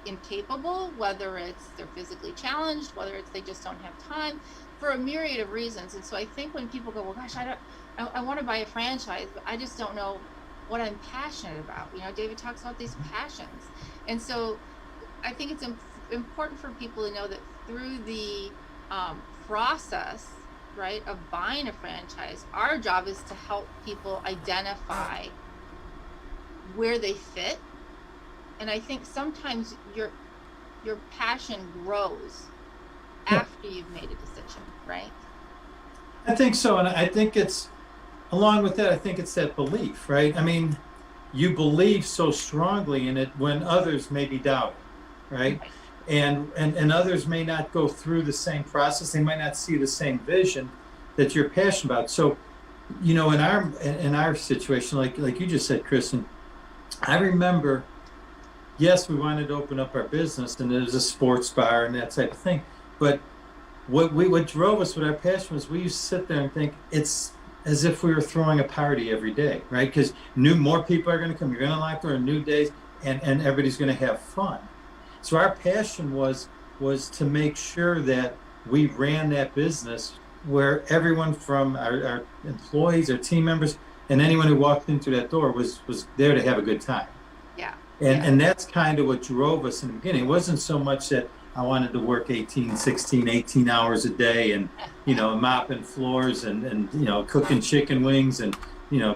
incapable, whether it's they're physically challenged, whether it's they just don't have time, for a myriad of reasons. And so I think when people go, well, gosh, I want to buy a franchise, but I just don't know what I'm passionate about. David talks about these passions. And so I think it's important for people to know that through the process, right, of buying a franchise, our job is to help people identify where they fit. And I think sometimes your passion grows after you've made a decision, right? I think so. And I think it's, along with that, I think it's that belief, right? I mean, you believe so strongly in it when others maybe doubt it, right? And others may not go through the same process. They might not see the same vision that you're passionate about. So, in our situation, like you just said, Kristin, I remember, yes, we wanted to open up our business, and there's a sports bar and that type of thing. But what drove us with our passion was we used to sit there and think it's as if we were throwing a party every day, right? Because more people are going to come. You're going to like there are new days, and everybody's going to have fun. So our passion was to make sure that we ran that business where everyone from our employees, our team members, and anyone who walked into that door was there to have a good time. Yeah. And that's kind of what drove us in the beginning. It wasn't so much that I wanted to work 18 hours a day and, mopping floors and cooking chicken wings and,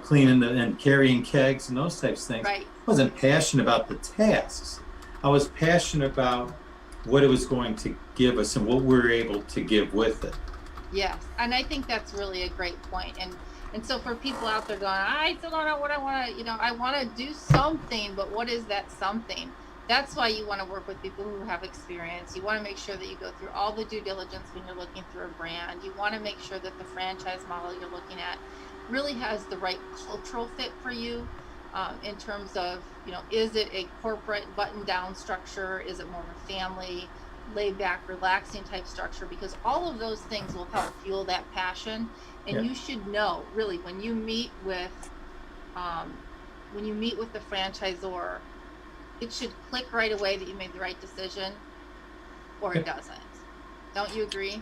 cleaning and carrying kegs and those types of things. Right. I wasn't passionate about the tasks. I was passionate about what it was going to give us and what we were able to give with it. Yes, and I think that's really a great point. And so for people out there going, I still don't know what I want to, I want to do something, but what is that something? That's why you want to work with people who have experience. You want to make sure that you go through all the due diligence when you're looking through a brand. You want to make sure that the franchise model you're looking at really has the right cultural fit for you. In terms of, is it a corporate button-down structure? Is it more of a family, laid-back, relaxing type structure? Because all of those things will help fuel that passion. And you should know, really, when you meet with the franchisor, it should click right away that you made the right decision, or it doesn't. Don't you agree?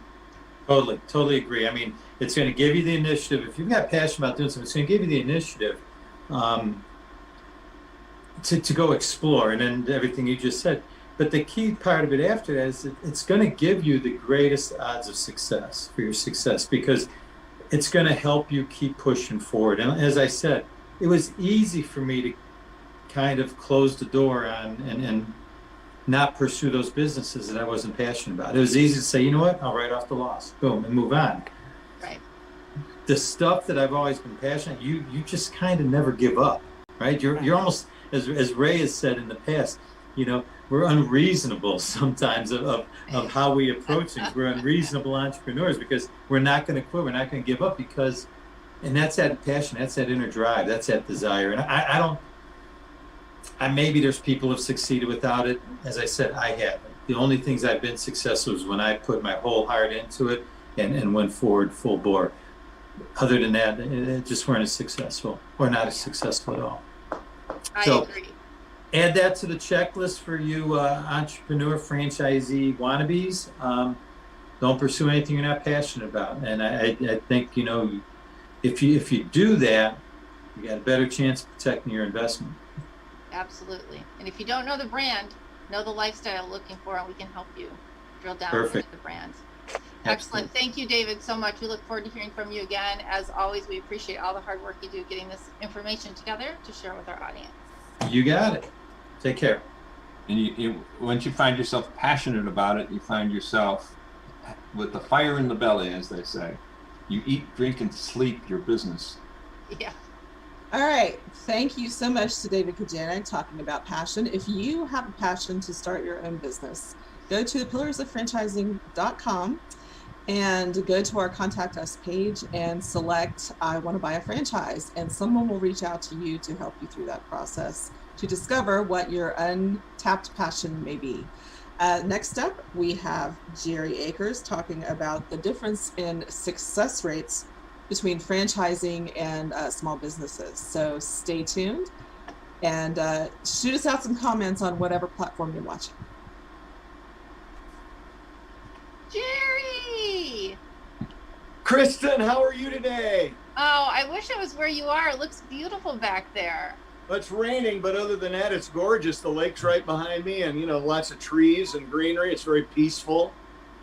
Totally agree. I mean, it's going to give you the initiative. If you've got passion about doing something, it's going to give you the initiative. to go explore, and then everything you just said. But the key part of it after that is it's going to give you the greatest odds of success for your success, because it's going to help you keep pushing forward. And as I said, it was easy for me to kind of close the door on and not pursue those businesses that I wasn't passionate about. It was easy to say, you know what, I'll write off the loss, boom, and move on. Right. The stuff that I've always been passionate, you just kind of never give up, right? You're almost, as Ray has said in the past, you know, we're unreasonable sometimes of how we approach things. We're unreasonable entrepreneurs because we're not going to quit. We're not going to give up because, and that's that passion, that's that inner drive, that's that desire. And I don't, maybe there's people who have succeeded without it. As I said, I haven't. The only things I've been successful is when I put my whole heart into it and went forward full bore. Other than that, it just weren't as successful, or not as successful at all. I So, agree. add that to the checklist for you entrepreneur, franchisee wannabes. Don't pursue anything you're not passionate about. And I think, you know, if you do that, you got a better chance of protecting your investment. Absolutely. And if you don't know the brand, know the lifestyle you're looking for, and we can help you drill down Perfect. into the brand. Excellent. Thank you, David, so much. We look forward to hearing from you again. As always, we appreciate all the hard work you do getting this information together to share with our audience. You got it. Take care. And you once you find yourself passionate about it, you find yourself with the fire in the belly, as they say. You eat, drink, and sleep your business. Yeah. All right. Thank you so much to David Kajanik talking about passion. If you have a passion to start your own business, go to thepillarsoffranchising.com and go to our contact us page and select I want to buy a franchise, and someone will reach out to you to help you through that process to discover what your untapped passion may be. Next up, we have Jerry Akers talking about the difference in success rates between franchising and small businesses. So stay tuned and shoot us out some comments on whatever platform you're watching. Jerry! Kristin, how are you today? Oh, I wish I was where you are. It looks beautiful back there. Well, it's raining, but other than that, it's gorgeous. The lake's right behind me, and, you know, lots of trees and greenery. It's very peaceful.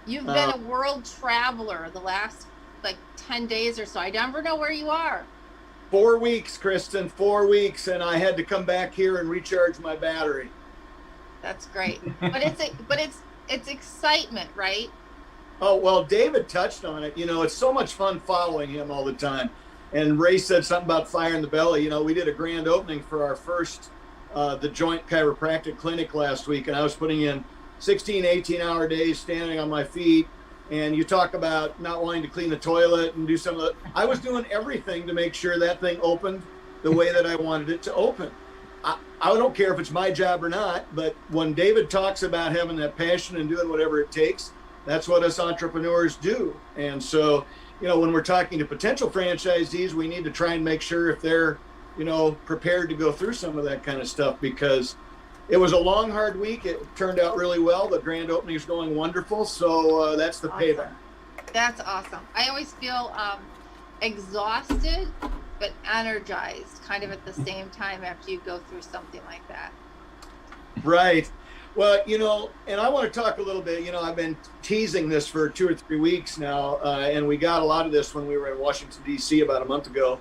You've been a world traveler the last, 10 days or so. I never know where you are. 4 weeks, Kristin, 4 weeks, and I had to come back here and recharge my battery. That's great. But it's excitement, right? Oh, well, David touched on it. You know, it's so much fun following him all the time. And Ray said something about fire in the belly. You know, we did a grand opening for our first, the Joint Chiropractic Clinic last week, and I was putting in 16, 18-hour days standing on my feet. And you talk about not wanting to clean the toilet and do some of the, I was doing everything to make sure that thing opened the way that I wanted it to open. I don't care if it's my job or not, but when David talks about having that passion and doing whatever it takes, that's what us entrepreneurs do. And so, you know, when we're talking to potential franchisees, we need to try and make sure if they're, you know, prepared to go through some of that kind of stuff, because it was a long, hard week. It turned out really well. The grand opening is going wonderful. So that's the payback. That's awesome. I always feel exhausted, but energized kind of at the same time after you go through something like that. Right. Well, you know, and I want to talk a little bit, you know, I've been teasing this for 2 or 3 weeks now, and we got a lot of this when we were in Washington, D.C. about a month ago.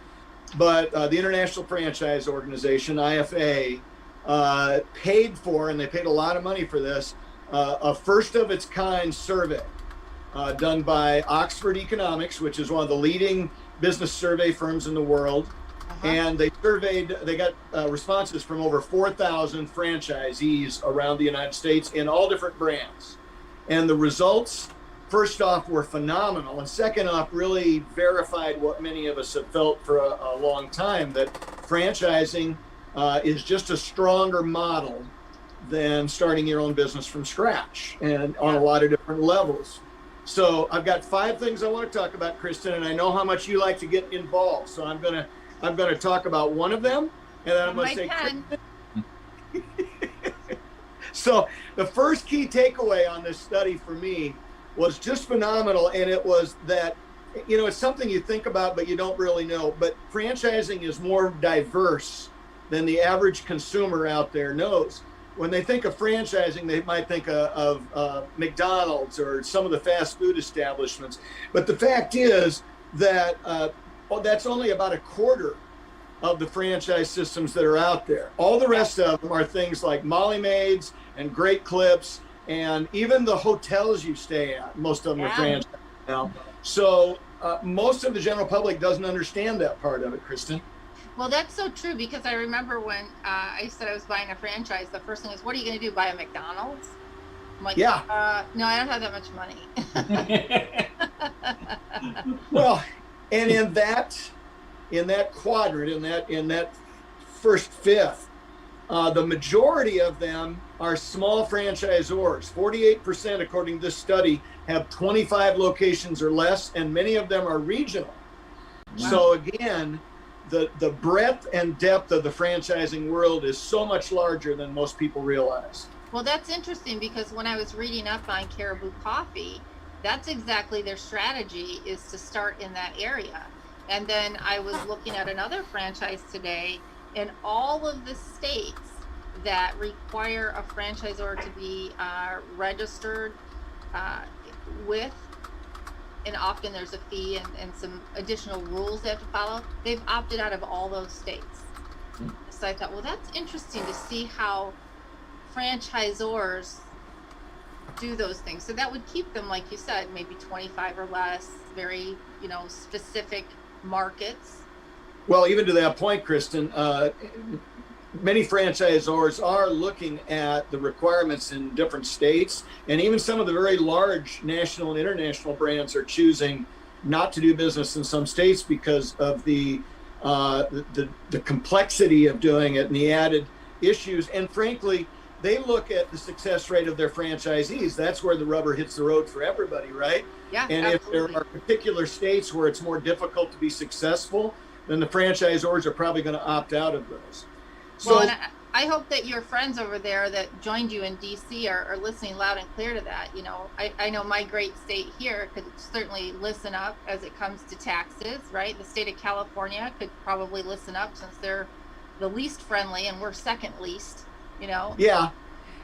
But the International Franchise Organization, IFA, paid for, and they paid a lot of money for this, a first of its kind survey done by Oxford Economics, which is one of the leading business survey firms in the world. And they got responses from over 4,000 franchisees around the United States in all different brands. And the results, first off, were phenomenal. And second off, really verified what many of us have felt for a long time, that franchising is just a stronger model than starting your own business from scratch, and on a lot of different levels. So I've got 5 things I want to talk about, Kristin, and I know how much you like to get involved. So I'm going to talk about one of them, and then I'm going to say, so the first key takeaway on this study for me was just phenomenal. And it was that, you know, it's something you think about, but you don't really know, but franchising is more diverse than the average consumer out there knows. When they think of franchising, they might think of McDonald's or some of the fast food establishments. But the fact is that that's only about a quarter of the franchise systems that are out there. All the rest of them are things like Molly Maids and Great Clips, and even the hotels you stay at, most of them are franchised now. So most of the general public doesn't understand that part of it, Kristin. Well, that's so true, because I remember when I said I was buying a franchise, the first thing is, what are you going to do, buy a McDonald's? I'm like, no, I don't have that much money. Well, and in that quadrant, in that first fifth, the majority of them are small franchisors. 48%, according to this study, have 25 locations or less, and many of them are regional. Wow. So again, the breadth and depth of the franchising world is so much larger than most people realize. Well, that's interesting, because when I was reading up on Caribou Coffee, that's exactly their strategy, is to start in that area. And then I was looking at another franchise today, in all of the states that require a franchisor to be registered with, and often there's a fee and some additional rules they have to follow, they've opted out of all those states. So I thought, well, that's interesting to see how franchisors do those things. So that would keep them, like you said, maybe 25 or less, very, specific markets. Well, even to that point, Kristin, many franchisors are looking at the requirements in different states, and even some of the very large national and international brands are choosing not to do business in some states because of the complexity of doing it and the added issues. And frankly, they look at the success rate of their franchisees. That's where the rubber hits the road for everybody, right? Yeah, and absolutely. If there are particular states where it's more difficult to be successful, then the franchisors are probably going to opt out of those. So, well, and I hope that your friends over there that joined you in DC are listening loud and clear to that. I know my great state here could certainly listen up as it comes to taxes, right? The state of California could probably listen up, since they're the least friendly and we're second least, Yeah.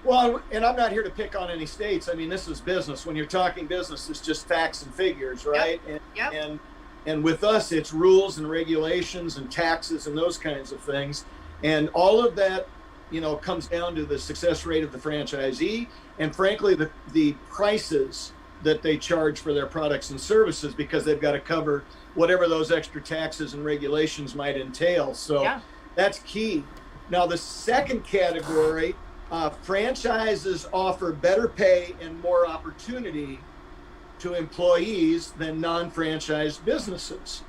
Well, and I'm not here to pick on any states. I mean, this is business. When you're talking business, it's just facts and figures, right? Yep. And with us, it's rules and regulations and taxes and those kinds of things. And all of that, comes down to the success rate of the franchisee, and frankly, the prices that they charge for their products and services, because they've got to cover whatever those extra taxes and regulations might entail. So that's key. Now, the second category, franchises offer better pay and more opportunity to employees than non-franchised businesses.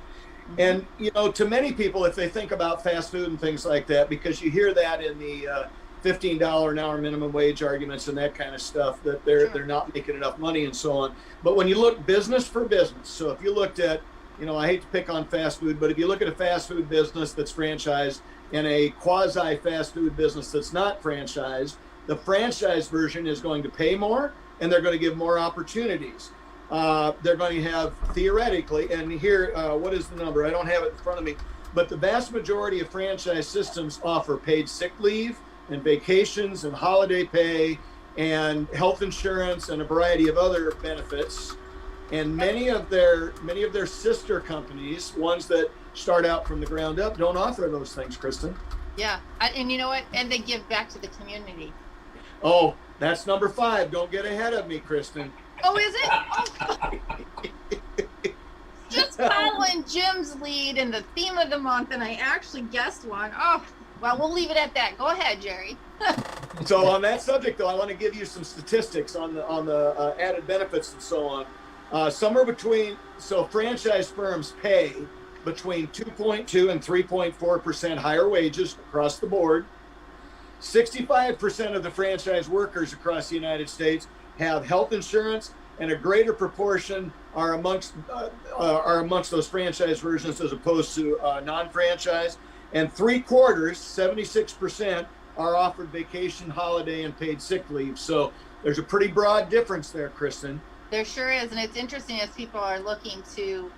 And, to many people, if they think about fast food and things like that, because you hear that in the $15 an hour minimum wage arguments and that kind of stuff, that they're not making enough money and so on. But when you look business for business, so if you looked at, I hate to pick on fast food, but if you look at a fast food business that's franchised and a quasi fast food business that's not franchised, the franchise version is going to pay more, and they're going to give more opportunities. They're going to have, theoretically, and here, what is the number? I don't have it in front of me, but the vast majority of franchise systems offer paid sick leave and vacations and holiday pay and health insurance and a variety of other benefits. And many of their sister companies, ones that start out from the ground up, don't offer those things, Kristin. Yeah, and you know what? And they give back to the community. Oh, that's number 5. Don't get ahead of me, Kristin. Oh, is it? Oh. Just following Jim's lead in the theme of the month, and I actually guessed one. Oh, well, we'll leave it at that. Go ahead, Jerry. So on that subject, though, I want to give you some statistics on the added benefits and so on. Somewhere between, so franchise firms pay between 2.2 and 3.4% higher wages across the board. 65% of the franchise workers across the United States have health insurance, and a greater proportion are amongst those franchise versions as opposed to non-franchise. And 3/4, 76%, are offered vacation, holiday, and paid sick leave. So there's a pretty broad difference there, Kristin. There sure is, and it's interesting as people are looking to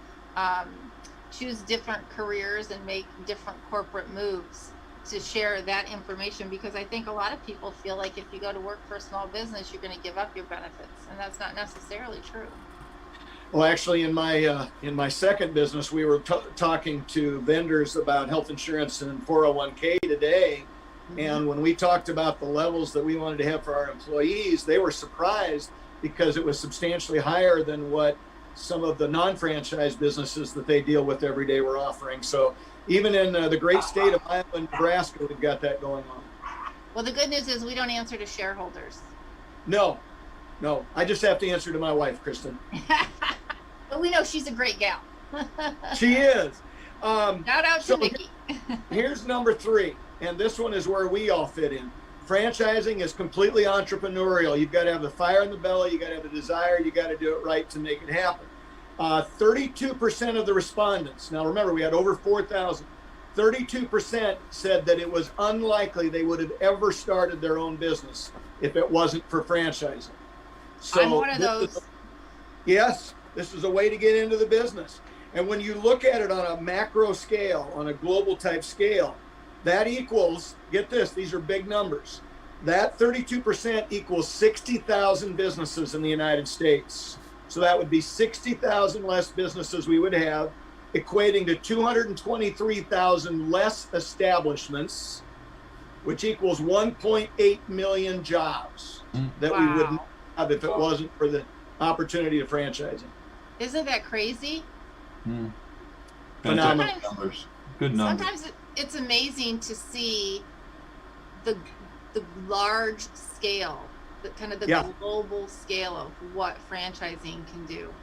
choose different careers and make different corporate moves. to share that information, because I think a lot of people feel like if you go to work for a small business, you're going to give up your benefits, and that's not necessarily true. Well, actually, in my second business, we were talking to vendors about health insurance and 401k today. And when we talked about the levels that we wanted to have for our employees, they were surprised because it was substantially higher than what some of the non-franchise businesses that they deal with every day were offering. So even in the great state of Iowa and Nebraska, we've got that going on. Well, the good news is we don't answer to shareholders. No, I just have to answer to my wife, Kristin. But we know she's a great gal. She is. Shout out to Nikki. Here's number 3, and this one is where we all fit in. Franchising is completely entrepreneurial. You've got to have the fire in the belly. You got to have the desire. You got to do it right to make it happen. 32% of the respondents, now remember we had over 4,000, 32% said that it was unlikely they would have ever started their own business if it wasn't for franchising. So I'm one of those. Yes, this is a way to get into the business. And when you look at it on a macro scale, on a global type scale, that equals, get this, these are big numbers. That 32% equals 60,000 businesses in the United States. So that would be 60,000 less businesses we would have, equating to 223,000 less establishments, which equals 1.8 million jobs that we wouldn't have if it wasn't for the opportunity of franchising. Isn't that crazy? Phenomenal numbers. Good numbers. Sometimes it's amazing to see the large scale, the kind of the global scale of what franchising can do.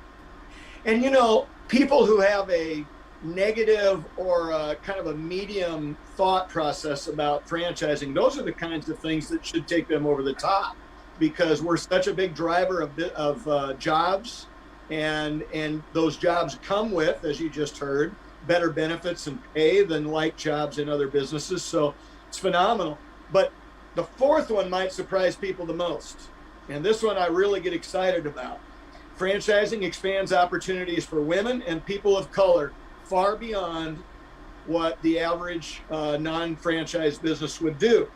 And you know, people who have a negative or a kind of a medium thought process about franchising, those are the kinds of things that should take them over the top, because we're such a big driver of jobs, and those jobs come with, as you just heard, better benefits and pay than like jobs in other businesses. So it's phenomenal. But the fourth one might surprise people the most, and this one I really get excited about. Franchising expands opportunities for women and people of color far beyond what the average non-franchise business would do.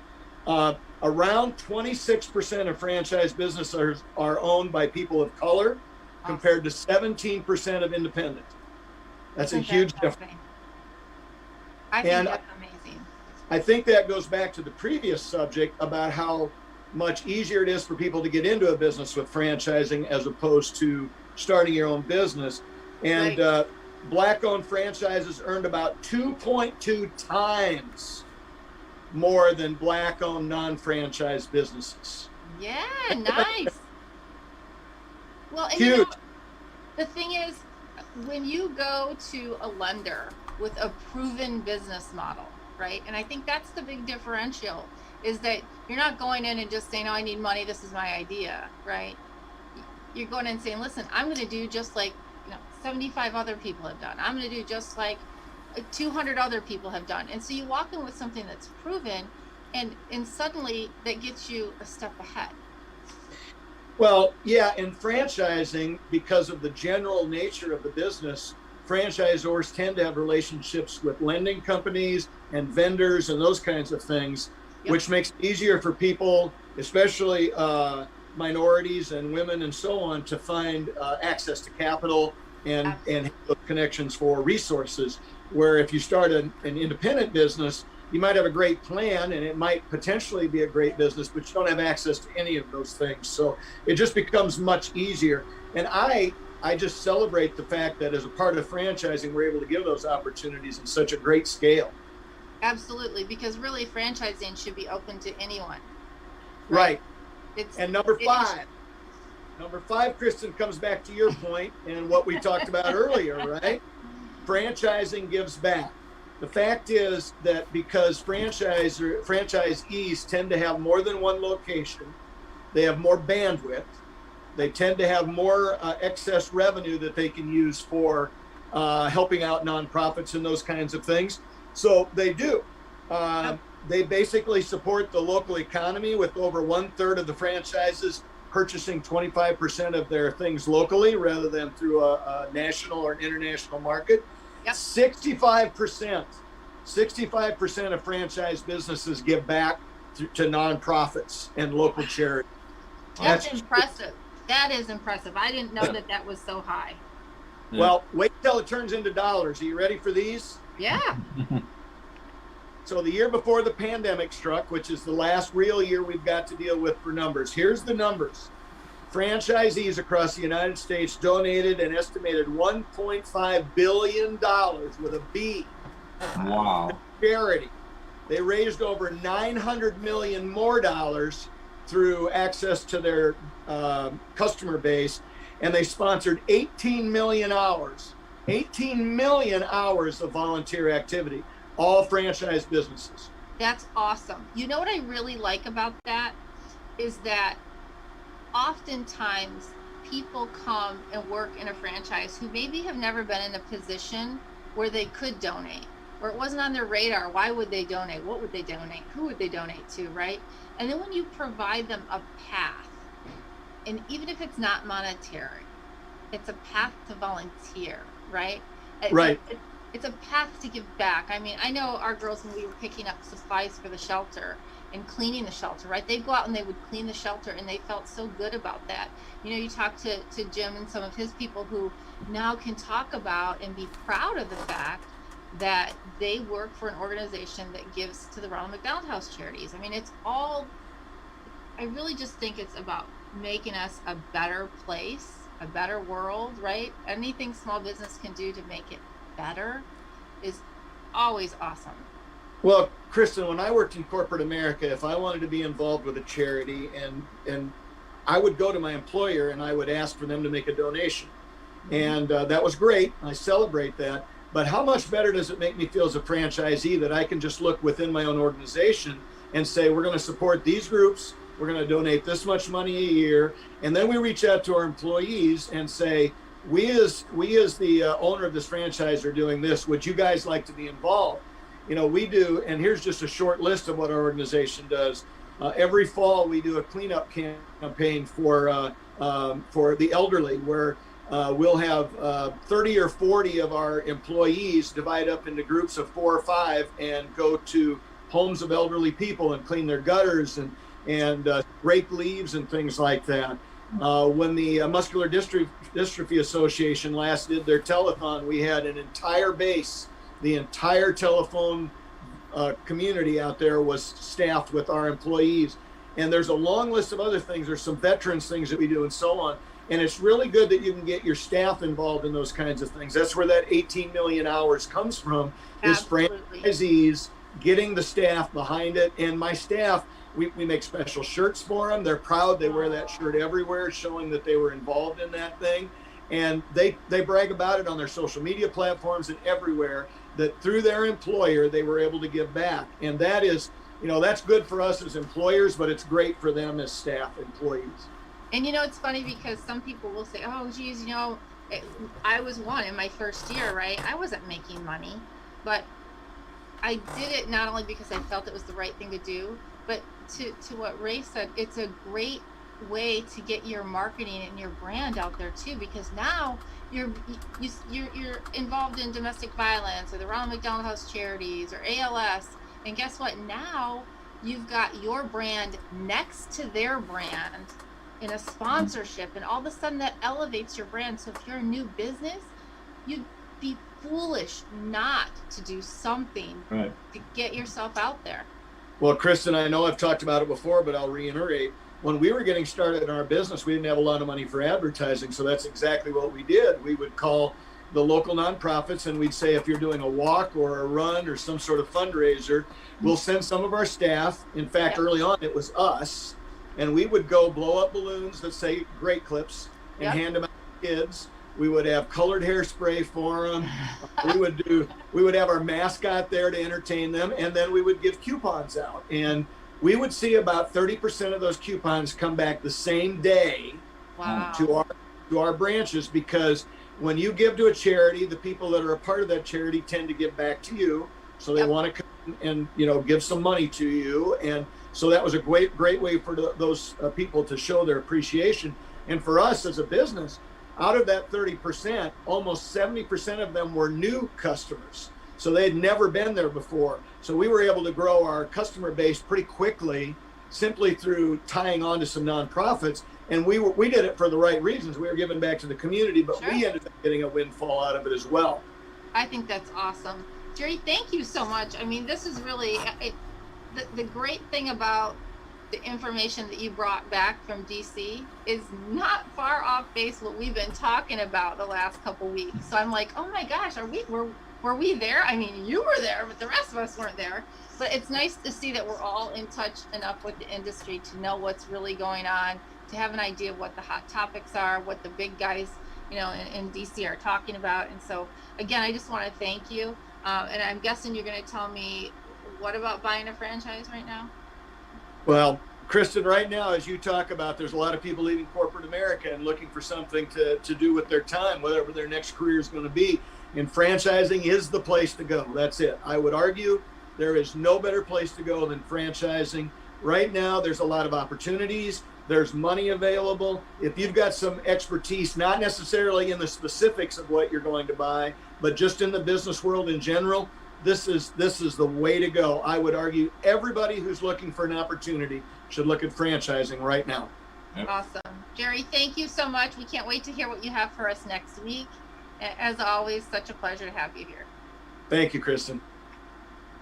Around 26% of franchise businesses are owned by people of color, compared to 17% of independent. That's a huge difference. I think that's amazing. I think that goes back to the previous subject about how much easier it is for people to get into a business with franchising as opposed to starting your own business. And Black-owned franchises earned about 2.2 times more than Black-owned non-franchise businesses. Yeah, nice. Well, and Huge. you know, the thing is, when you go to a lender with a proven business model, right? And I think that's the big differential, is that you're not going in and just saying, oh, I need money, this is my idea, right? You're going in and saying, listen, I'm going to do just like 75 other people have done. I'm going to do just like 200 other people have done. And so you walk in with something that's proven, and suddenly that gets you a step ahead. Well, yeah, in franchising, because of the general nature of the business, franchisors tend to have relationships with lending companies and vendors and those kinds of things, which makes it easier for people, especially minorities and women and so on, to find access to capital and connections for resources. Where if you start an independent business, you might have a great plan and it might potentially be a great business, but you don't have access to any of those things. So it just becomes much easier. And I just celebrate the fact that as a part of franchising, we're able to give those opportunities in such a great scale. Absolutely, because really franchising should be open to anyone. Right. And number five, Kristin, comes back to your point and what we talked about earlier, right? Franchising gives back. The fact is that because franchisees tend to have more than one location, they have more bandwidth, they tend to have more excess revenue that they can use for helping out nonprofits and those kinds of things. So they do. They basically support the local economy, with over 1/3 of the franchises purchasing 25% of their things locally rather than through a national or an international market. 65% 65% of franchise businesses give back to nonprofits and local charity. That's impressive. That is impressive. I didn't know that that was so high. Well, wait till it turns into dollars. Are you ready for these? Yeah. So the year before the pandemic struck, which is the last real year we've got to deal with for numbers, here's the numbers. Franchisees across the United States donated an estimated $1.5 billion with a B. Wow. Charity. They raised over $900 million more dollars through access to their customer base, and they sponsored 18 million hours of volunteer activity, all franchise businesses. That's awesome. You know what I really like about that is that oftentimes people come and work in a franchise who maybe have never been in a position where they could donate, or it wasn't on their radar. Why would they donate? What would they donate? Who would they donate to, right? And then when you provide them a path, and even if it's not monetary, it's a path to volunteer, right? Right. It's a path to give back. I mean, I know our girls, when we were picking up supplies for the shelter and cleaning the shelter, right? They'd go out and they would clean the shelter, and they felt so good about that. You know, you talk to Jim and some of his people who now can talk about and be proud of the fact that they work for an organization that gives to the Ronald McDonald House charities. I mean, it's all, I really just think it's about making us a better place, a better world, right? Anything small business can do to make it better is always awesome. Well, Kristin, when I worked in corporate America, if I wanted to be involved with a charity, and I would go to my employer and I would ask for them to make a donation. And that was great. I celebrate that. But how much better does it make me feel as a franchisee that I can just look within my own organization and say, we're going to support these groups, we're going to donate this much money a year, and then we reach out to our employees and say, we as the owner of this franchise are doing this. Would you guys like to be involved? You know, we do, and here's just a short list of what our organization does. Every fall, we do a cleanup campaign for the elderly, where we'll have 30 or 40 of our employees divide up into groups of 4 or 5 and go to homes of elderly people and clean their gutters and rake leaves and things like that. When the Muscular Dystrophy Association last did their telethon, we had an entire base, the entire telephone community out there was staffed with our employees. And there's a long list of other things. There's some veterans things that we do and so on. And it's really good that you can get your staff involved in those kinds of things. That's where that 18 million hours comes from, Absolutely. Is franchisees getting the staff behind it. And my staff, we make special shirts for them. They're proud. They wear that shirt everywhere, showing that they were involved in that thing. And they brag about it on their social media platforms and everywhere, that through their employer, they were able to give back. And that is, you know, that's good for us as employers, but it's great for them as staff employees. And you know, it's funny because some people will say, oh, geez, you know, I was one in my first year, right? I wasn't making money, but I did it not only because I felt it was the right thing to do, but to what Ray said, it's a great way to get your marketing and your brand out there too, because now you're involved in domestic violence or the Ronald McDonald House charities or ALS, and guess what? Now you've got your brand next to their brand in a sponsorship, and all of a sudden that elevates your brand. So if you're a new business, you'd be foolish not to do something Right. to get yourself out there. Well, Kristin, I know I've talked about it before, but I'll reiterate. When we were getting started in our business, we didn't have a lot of money for advertising. So that's exactly what we did. We would call the local nonprofits and we'd say, if you're doing a walk or a run or some sort of fundraiser, we'll send some of our staff. In fact, early on, it was us. And we would go blow up balloons that say Great Clips and hand them out to kids. We would have colored hairspray for them. We would have our mascot there to entertain them, and then we would give coupons out. And we would see about 30% of those coupons come back the same day to our branches, because when you give to a charity, the people that are a part of that charity tend to give back to you. So they want to come and, you know, give some money to you. And so that was a great way for those people to show their appreciation. And for us as a business, out of that 30%, almost 70% of them were new customers. So they had never been there before. So we were able to grow our customer base pretty quickly simply through tying on to some nonprofits. And we did it for the right reasons. We were giving back to the community, but Sure. we ended up getting a windfall out of it as well. I think that's awesome. Jerry, thank you so much. I mean, this is really the great thing about the information that you brought back from DC is not far off base what we've been talking about the last couple weeks. So I'm like, oh my gosh, were we there? I mean, you were there, but the rest of us weren't there. But it's nice to see that we're all in touch enough with the industry to know what's really going on, to have an idea of what the hot topics are, what the big guys, in DC are talking about. And so, again, I just want to thank you. And I'm guessing you're going to tell me, what about buying a franchise right now? Well, Kristin, right now, as you talk about, there's a lot of people leaving corporate America and looking for something to do with their time, whatever their next career is going to be. And franchising is the place to go. That's it. I would argue there is no better place to go than franchising. Right now, there's a lot of opportunities. There's money available. If you've got some expertise, not necessarily in the specifics of what you're going to buy, but just in the business world in general, this is the way to go. I would argue everybody who's looking for an opportunity should look at franchising right now. Yep. Awesome. Jerry, thank you so much. We can't wait to hear what you have for us next week. As always, such a pleasure to have you here. Thank you, Kristin.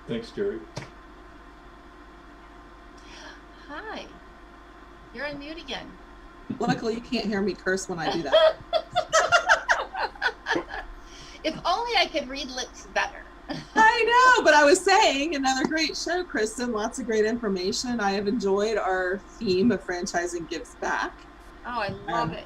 Thanks, Jerry. Hi. You're on mute again. Luckily, you can't hear me curse when I do that. If only I could read lips better. I know, but I was saying, another great show, Kristin. Lots of great information. I have enjoyed our theme of franchising gives back. Oh, I love it.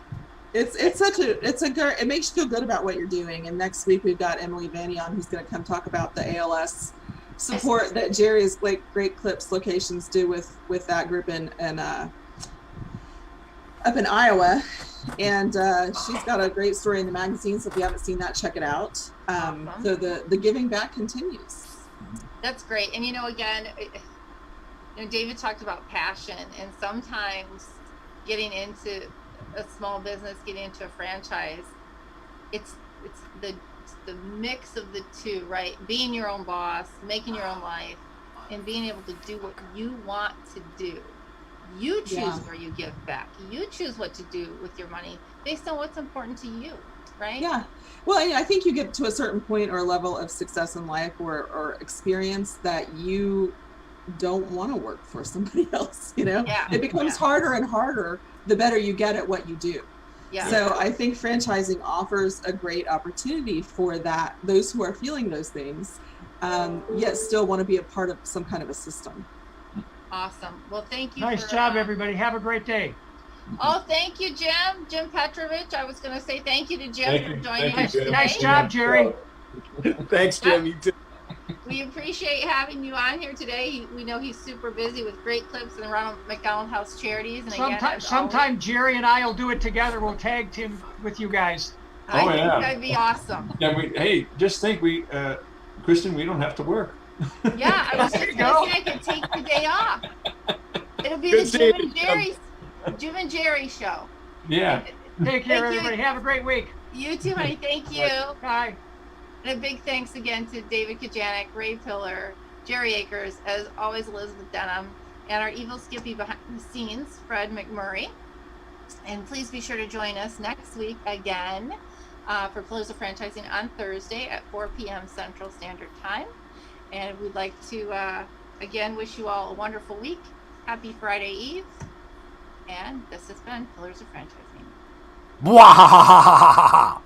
It makes you feel good about what you're doing. And next week we've got Emily Vanny on, who's going to come talk about the ALS support that Jerry's Great Clips locations do with that group up in Iowa. And she's got a great story in the magazine, so if you haven't seen that, check it out. So the giving back continues. That's great. And again, David talked about passion, and sometimes getting into a small business, getting into a franchise, it's the mix of the two, right? Being your own boss, making your own life, and being able to do what you want to do. You choose where you give back. You choose what to do with your money based on what's important to you, right? Yeah. Well, I think you get to a certain point or level of success in life or experience that you don't want to work for somebody else, Yeah. It becomes harder and harder the better you get at what you do. Yeah. So I think franchising offers a great opportunity for those who are feeling those things, yet still want to be a part of some kind of a system. Awesome. Well, thank you. Nice job, everybody. Have a great day. Oh, thank you, Jim Petrovich. I was going to say thank you to Jim for joining us today. Nice job, Jerry. Thanks, Jim. You too. We appreciate having you on here today. We know he's super busy with Great Clips and Ronald McDonald House charities. And sometime Jerry and I will do it together. We'll tag team with you guys. I think that'd be awesome. Yeah, just think Kristin, we don't have to work. Yeah, I was just going to say I could take the day off. It'll be Good the Jim and Jerry show. Yeah. Take care, everybody. Have a great week. You too, honey. Thank you. Bye. And a big thanks again to David Kajanik, Ray Pillar, Jerry Akers, as always, Elizabeth Denham, and our evil Skippy behind the scenes, Fred McMurray. And please be sure to join us next week again for Pillars of Franchising on Thursday at 4 p.m. Central Standard Time. And we'd like to, again, wish you all a wonderful week. Happy Friday Eve. And this has been Pillars of Franchising. Bwahahahaha.